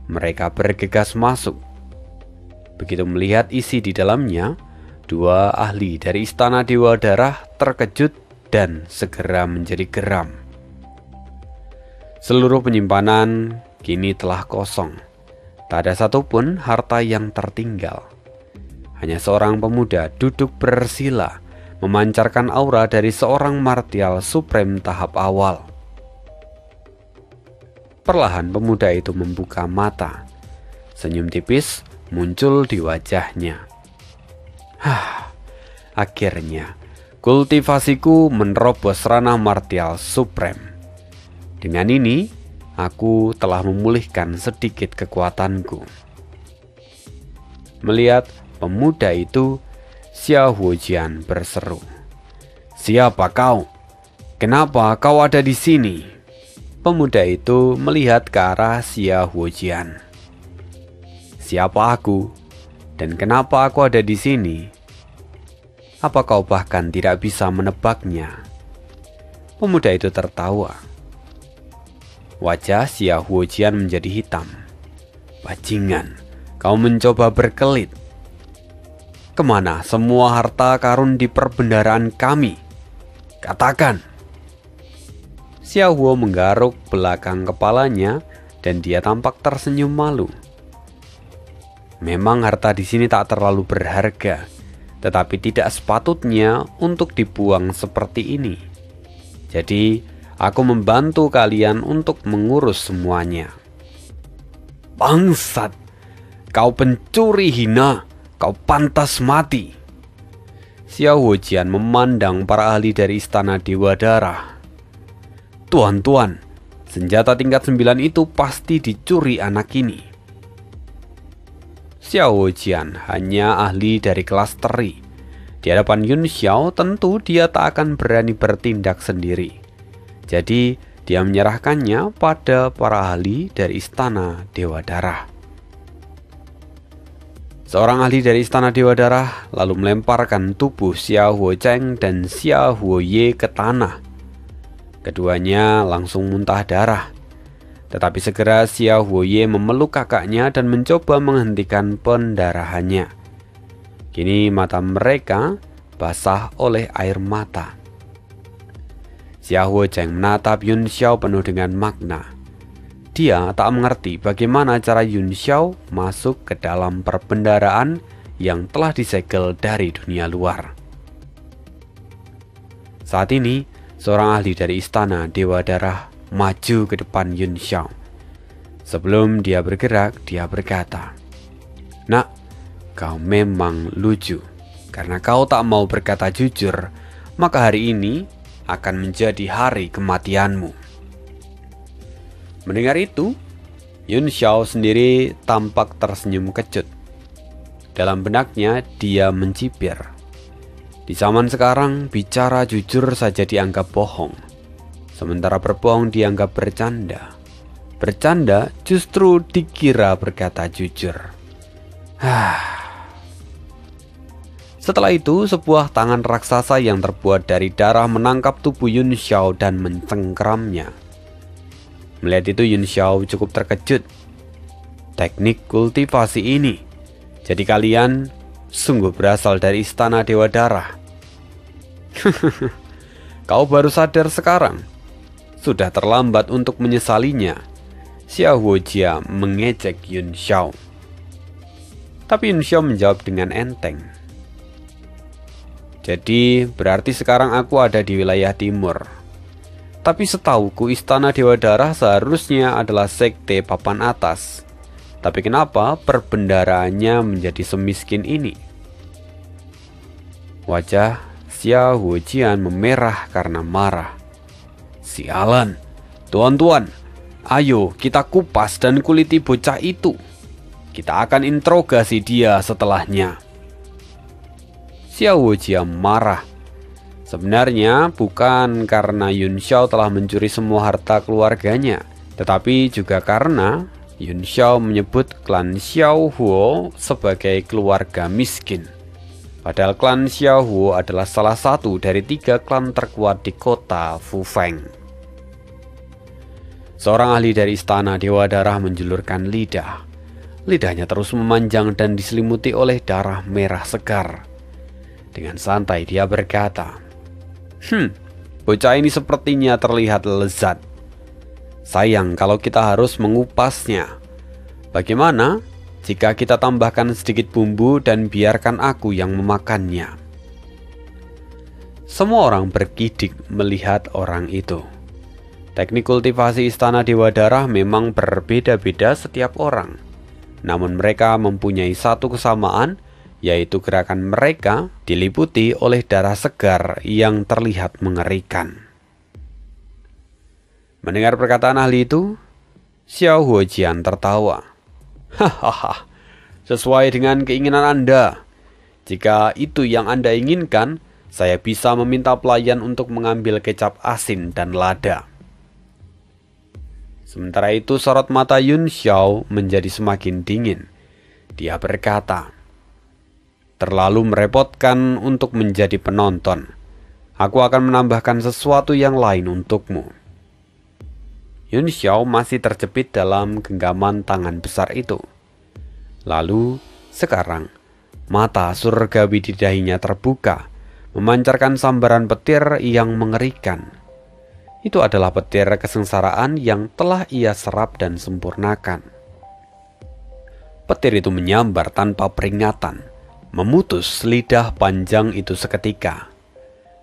Mereka bergegas masuk. Begitu melihat isi di dalamnya, dua ahli dari istana Dewa Darah terkejut dan segera menjadi geram. Seluruh penyimpanan kini telah kosong. Tak ada satupun harta yang tertinggal. Hanya seorang pemuda duduk bersila, memancarkan aura dari seorang martial supreme tahap awal. Perlahan pemuda itu membuka mata. Senyum tipis muncul di wajahnya. Akhirnya kultivasiku menerobos ranah martial supreme. Dengan ini, aku telah memulihkan sedikit kekuatanku. Melihat pemuda itu, Xiao Huojian berseru, "Siapa kau? Kenapa kau ada di sini?" Pemuda itu melihat ke arah Xiao Huojian. "Siapa aku? Dan kenapa aku ada di sini? Apa kau bahkan tidak bisa menebaknya?" Pemuda itu tertawa. Wajah Xiao Huojian menjadi hitam. "Bajingan, kau mencoba berkelit. Kemana semua harta karun di perbendaharaan kami? Katakan." Xiao Huo menggaruk belakang kepalanya dan dia tampak tersenyum malu. Memang harta di sini tak terlalu berharga, tetapi tidak sepatutnya untuk dibuang seperti ini. Jadi, aku membantu kalian untuk mengurus semuanya. "Bangsat, kau pencuri hina, kau pantas mati." Xiao Huojian memandang para ahli dari istana Dewa Darah. "Tuan-tuan, senjata tingkat 9 itu pasti dicuri anak ini." Xiao Huojian hanya ahli dari kelas teri. Di hadapan Yun Xiao tentu dia tak akan berani bertindak sendiri. Jadi dia menyerahkannya pada para ahli dari istana Dewa Darah. Seorang ahli dari istana Dewa Darah lalu melemparkan tubuh Xiao Huocheng dan Xiao Huoye ke tanah. Keduanya langsung muntah darah. Tetapi segera Xiao Huoye memeluk kakaknya dan mencoba menghentikan pendarahannya. Kini mata mereka basah oleh air mata. Xiao Huocheng menatap Yun Xiao penuh dengan makna. Dia tak mengerti bagaimana cara Yun Xiao masuk ke dalam perbendaharaan yang telah disegel dari dunia luar. Saat ini, seorang ahli dari istana Dewa Darah maju ke depan Yun Xiao. Sebelum dia bergerak, dia berkata, "Nak, kau memang lucu. Karena kau tak mau berkata jujur, maka hari ini akan menjadi hari kematianmu." Mendengar itu, Yun Xiao sendiri tampak tersenyum kecut. Dalam benaknya dia mencibir. Di zaman sekarang, bicara jujur saja dianggap bohong. Sementara berbohong dianggap bercanda. Bercanda justru dikira berkata jujur. Setelah itu, sebuah tangan raksasa yang terbuat dari darah menangkap tubuh Yun Xiao dan mencengkeramnya. Melihat itu, Yun Xiao cukup terkejut. Teknik kultivasi ini. Jadi kalian sungguh berasal dari istana Dewa Darah. Kau baru sadar sekarang? Sudah terlambat untuk menyesalinya. Xiao Huojia mengejek Yun Xiao. Tapi Yun Xiao menjawab dengan enteng. "Jadi berarti sekarang aku ada di wilayah timur. Tapi setauku istana Dewa Darah seharusnya adalah sekte papan atas. Tapi kenapa perbendaharaannya menjadi semiskin ini?" Wajah Xiao Huojian memerah karena marah. "Sialan, tuan-tuan, ayo kita kupas dan kuliti bocah itu. Kita akan interogasi dia setelahnya." Xiao Huojian marah. Sebenarnya bukan karena Yun Xiao telah mencuri semua harta keluarganya, tetapi juga karena Yun Xiao menyebut klan Xiao Huo sebagai keluarga miskin. Padahal klan Xiao Huo adalah salah satu dari 3 klan terkuat di kota Fufeng. Seorang ahli dari istana Dewa Darah menjulurkan lidah. Lidahnya terus memanjang dan diselimuti oleh darah merah segar. Dengan santai dia berkata, "Bocah ini sepertinya terlihat lezat. Sayang kalau kita harus mengupasnya. Bagaimana jika kita tambahkan sedikit bumbu dan biarkan aku yang memakannya?" Semua orang bergidik melihat orang itu. Teknik kultivasi istana Dewa Darah memang berbeda-beda setiap orang. Namun mereka mempunyai satu kesamaan, yaitu gerakan mereka diliputi oleh darah segar yang terlihat mengerikan. Mendengar perkataan ahli itu, Xiao Huojian tertawa. Hahaha, sesuai dengan keinginan Anda. Jika itu yang Anda inginkan, saya bisa meminta pelayan untuk mengambil kecap asin dan lada. Sementara itu sorot mata Yun Xiao menjadi semakin dingin. Dia berkata, "Terlalu merepotkan untuk menjadi penonton. Aku akan menambahkan sesuatu yang lain untukmu." Yun Xiao masih terjepit dalam genggaman tangan besar itu. Lalu, sekarang, mata surgawi di dahinya terbuka, memancarkan sambaran petir yang mengerikan. Itu adalah petir kesengsaraan yang telah ia serap dan sempurnakan. Petir itu menyambar tanpa peringatan, memutus lidah panjang itu seketika.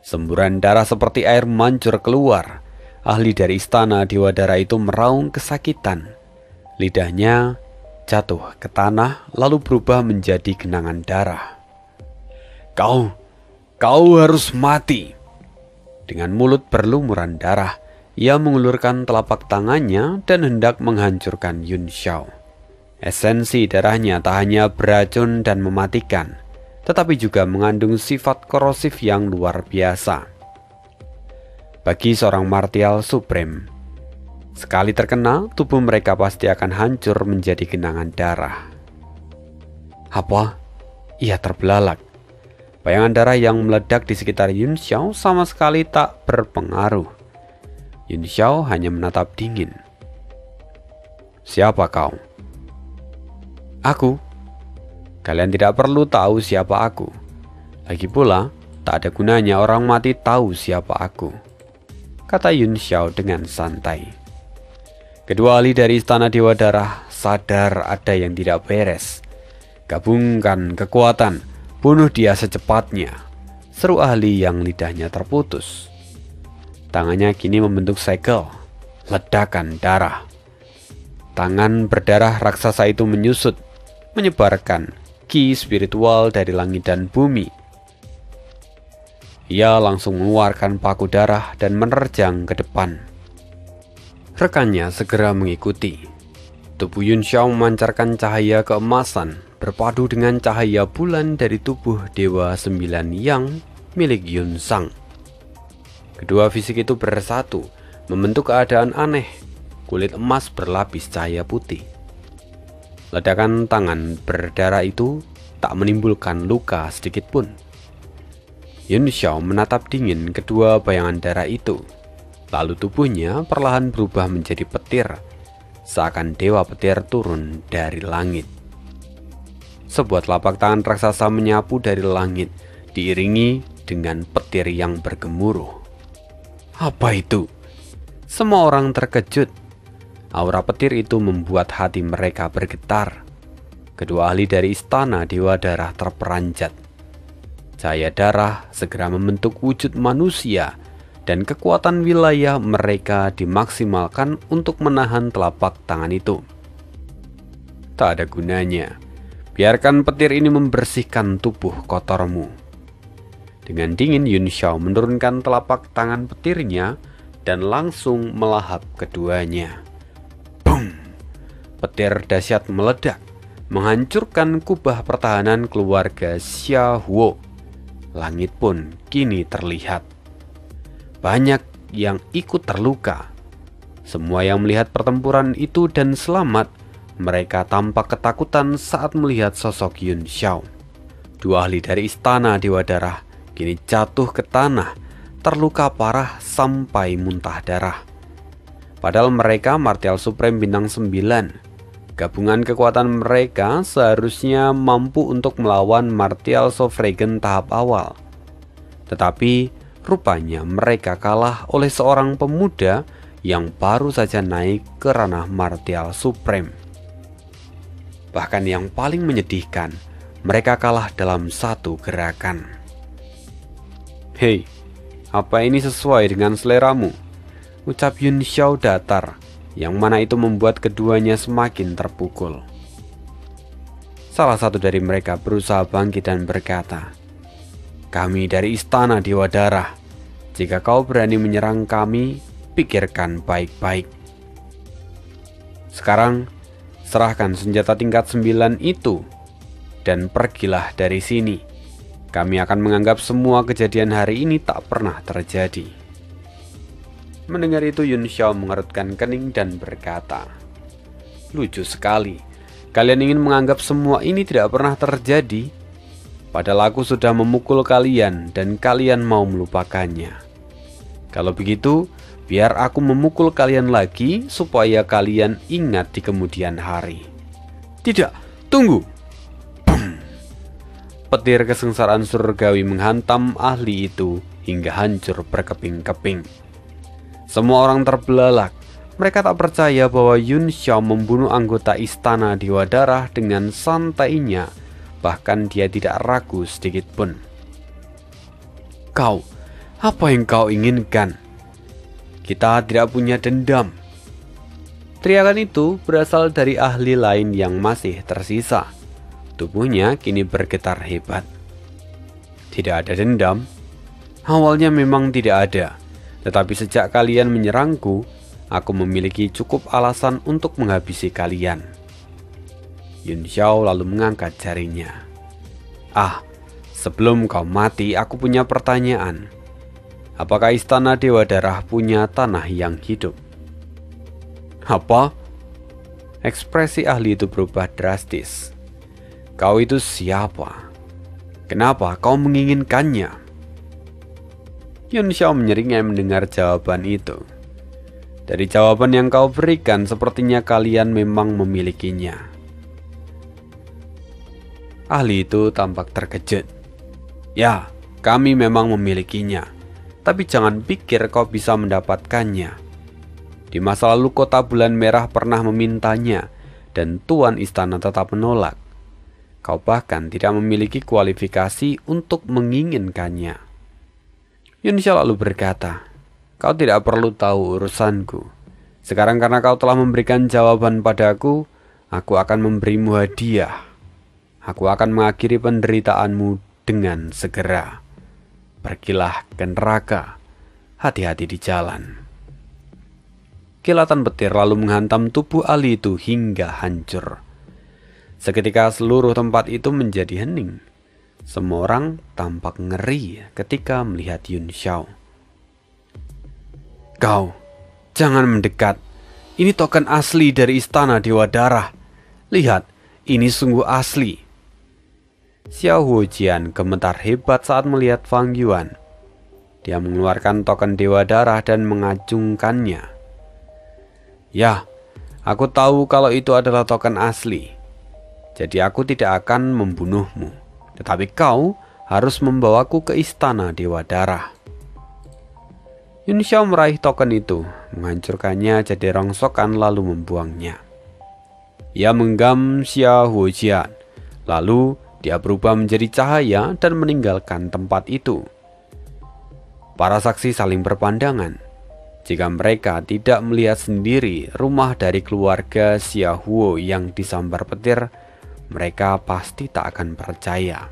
Semburan darah seperti air mancur keluar. Ahli dari istana Dewa Darah itu meraung kesakitan. Lidahnya jatuh ke tanah lalu berubah menjadi genangan darah. Kau harus mati. Dengan mulut berlumuran darah, ia mengulurkan telapak tangannya dan hendak menghancurkan Yun Xiao. Esensi darahnya tak hanya beracun dan mematikan, tetapi juga mengandung sifat korosif yang luar biasa. Bagi seorang martial supreme, sekali terkena, tubuh mereka pasti akan hancur menjadi genangan darah. Apa? Ia terbelalak. Bayangan darah yang meledak di sekitar Yun Xiao sama sekali tak berpengaruh. Yun Xiao hanya menatap dingin. "Siapa kau?" "Aku. Kalian tidak perlu tahu siapa aku. Lagi pula, tak ada gunanya orang mati tahu siapa aku," kata Yun Xiao dengan santai. Kedua ahli dari istana Dewa Darah sadar ada yang tidak beres. "Gabungkan kekuatan. Bunuh dia secepatnya," seru ahli yang lidahnya terputus. Tangannya kini membentuk segel, ledakan darah. Tangan berdarah raksasa itu menyusut, menyebarkan ki spiritual dari langit dan bumi. Ia langsung mengeluarkan paku darah dan menerjang ke depan. Rekannya segera mengikuti. Tubuh Yun Xiao memancarkan cahaya keemasan berpadu dengan cahaya bulan dari tubuh Dewa 9 Yang milik Yun Sang. Kedua fisik itu bersatu, membentuk keadaan aneh, kulit emas berlapis cahaya putih. Ledakan tangan berdarah itu tak menimbulkan luka sedikit pun. Yun Xiao menatap dingin kedua bayangan darah itu, lalu tubuhnya perlahan berubah menjadi petir, seakan dewa petir turun dari langit. Sebuah telapak tangan raksasa menyapu dari langit, diiringi dengan petir yang bergemuruh. Apa itu? Semua orang terkejut. Aura petir itu membuat hati mereka bergetar. Kedua ahli dari istana Dewa Darah terperanjat. Cahaya darah segera membentuk wujud manusia, dan kekuatan wilayah mereka dimaksimalkan untuk menahan telapak tangan itu. Tak ada gunanya. Biarkan petir ini membersihkan tubuh kotormu. Dengan dingin Yun Xiao menurunkan telapak tangan petirnya dan langsung melahap keduanya. Boom! Petir dahsyat meledak, menghancurkan kubah pertahanan keluarga Xia Huo. Langit pun kini terlihat. Banyak yang ikut terluka. Semua yang melihat pertempuran itu dan selamat, mereka tampak ketakutan saat melihat sosok Yun Xiao. Dua ahli dari istana Dewa Darah kini jatuh ke tanah, terluka parah sampai muntah darah. Padahal mereka martial supreme bintang 9. Gabungan kekuatan mereka seharusnya mampu untuk melawan martial Sovragen tahap awal. Tetapi rupanya mereka kalah oleh seorang pemuda yang baru saja naik ke ranah martial supreme. Bahkan yang paling menyedihkan, mereka kalah dalam satu gerakan. "Hei, Apa ini sesuai dengan seleramu? Ucap Yun Xiao datar, yang mana itu membuat keduanya semakin terpukul. Salah satu dari mereka berusaha bangkit dan berkata, "Kami dari Istana Dewa Darah. Jika kau berani menyerang kami, pikirkan baik-baik. Sekarang, serahkan senjata tingkat 9 itu dan pergilah dari sini. Kami akan menganggap semua kejadian hari ini tak pernah terjadi." Mendengar itu, Yun Xiao mengerutkan kening dan berkata, "Lucu sekali. Kalian ingin menganggap semua ini tidak pernah terjadi? Padahal aku sudah memukul kalian dan kalian mau melupakannya. Kalau begitu, biar aku memukul kalian lagi supaya kalian ingat di kemudian hari." "Tidak, tunggu!" Petir kesengsaraan surgawi menghantam ahli itu hingga hancur berkeping-keping. Semua orang terbelalak. Mereka tak percaya bahwa Yun Xiao membunuh anggota Istana Dewa Darah dengan santainya. Bahkan dia tidak ragu sedikit pun. "Kau, apa yang kau inginkan? Kita tidak punya dendam." Teriakan itu berasal dari ahli lain yang masih tersisa. Tubuhnya kini bergetar hebat. "Tidak ada dendam? Awalnya memang tidak ada. Tetapi sejak kalian menyerangku, aku memiliki cukup alasan untuk menghabisi kalian." Yun Xiao lalu mengangkat jarinya. Sebelum kau mati, aku punya pertanyaan. Apakah Istana Dewa Darah punya tanah yang hidup?" "Apa?" Ekspresi ahli itu berubah drastis. "Kau itu siapa? Kenapa kau menginginkannya?" Yun Xiao menyeringai mendengar jawaban itu. "Dari jawaban yang kau berikan, sepertinya kalian memang memilikinya." Ahli itu tampak terkejut. "Ya, kami memang memilikinya. Tapi jangan pikir kau bisa mendapatkannya. Di masa lalu kota Bulan Merah pernah memintanya, dan Tuan Istana tetap menolak. Kau bahkan tidak memiliki kualifikasi untuk menginginkannya." Yun Xiao lalu berkata, "Kau tidak perlu tahu urusanku. Sekarang karena kau telah memberikan jawaban padaku, aku akan memberimu hadiah. Aku akan mengakhiri penderitaanmu dengan segera. Pergilah ke neraka. Hati-hati di jalan." Kilatan petir lalu menghantam tubuh ahli itu hingga hancur. Seketika seluruh tempat itu menjadi hening. Semua orang tampak ngeri ketika melihat Yun Xiao. "Kau, jangan mendekat. Ini token asli dari Istana Dewa Darah. Lihat, ini sungguh asli." Xiao Huojian gemetar hebat saat melihat Fang Yuan. Dia mengeluarkan token Dewa Darah dan mengacungkannya. "Ya, aku tahu kalau itu adalah token asli. Jadi aku tidak akan membunuhmu. Tetapi kau harus membawaku ke Istana Dewa Darah." Yun Xiao meraih token itu, menghancurkannya jadi rongsokan lalu membuangnya. Ia menggam Xiao Huojian, lalu dia berubah menjadi cahaya dan meninggalkan tempat itu. Para saksi saling berpandangan. Jika mereka tidak melihat sendiri rumah dari keluarga Xiao Huo yang disambar petir, mereka pasti tak akan percaya.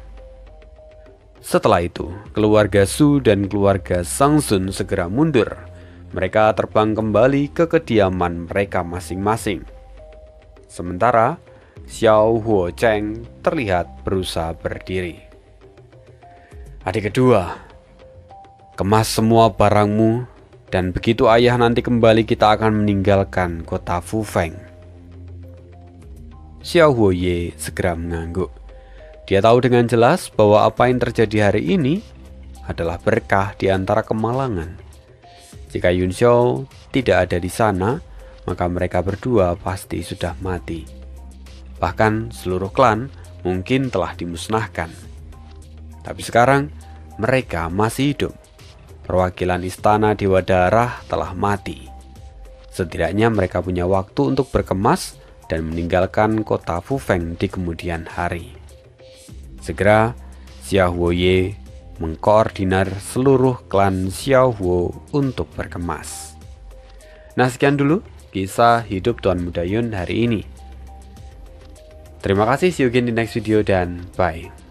Setelah itu, keluarga Su dan keluarga Sang Sun segera mundur. Mereka terbang kembali ke kediaman mereka masing-masing. Sementara, Xiao Huo Cheng terlihat berusaha berdiri. "Adik kedua, kemas semua barangmu, dan begitu ayah nanti kembali kita akan meninggalkan kota Fufeng." Xiao Huoye segera mengangguk. Dia tahu dengan jelas bahwa apa yang terjadi hari ini adalah berkah di antara kemalangan. Jika Yun Xiao tidak ada di sana, maka mereka berdua pasti sudah mati. Bahkan seluruh klan mungkin telah dimusnahkan. Tapi sekarang mereka masih hidup. Perwakilan Istana Dewa Darah telah mati. Setidaknya mereka punya waktu untuk berkemas dan meninggalkan kota Fufeng di kemudian hari. Segera Xiao Huoye mengkoordinar seluruh klan Xiaohuo untuk berkemas. Nah, sekian dulu kisah hidup Tuan Muda Yun hari ini. Terima kasih, see you again di next video dan bye.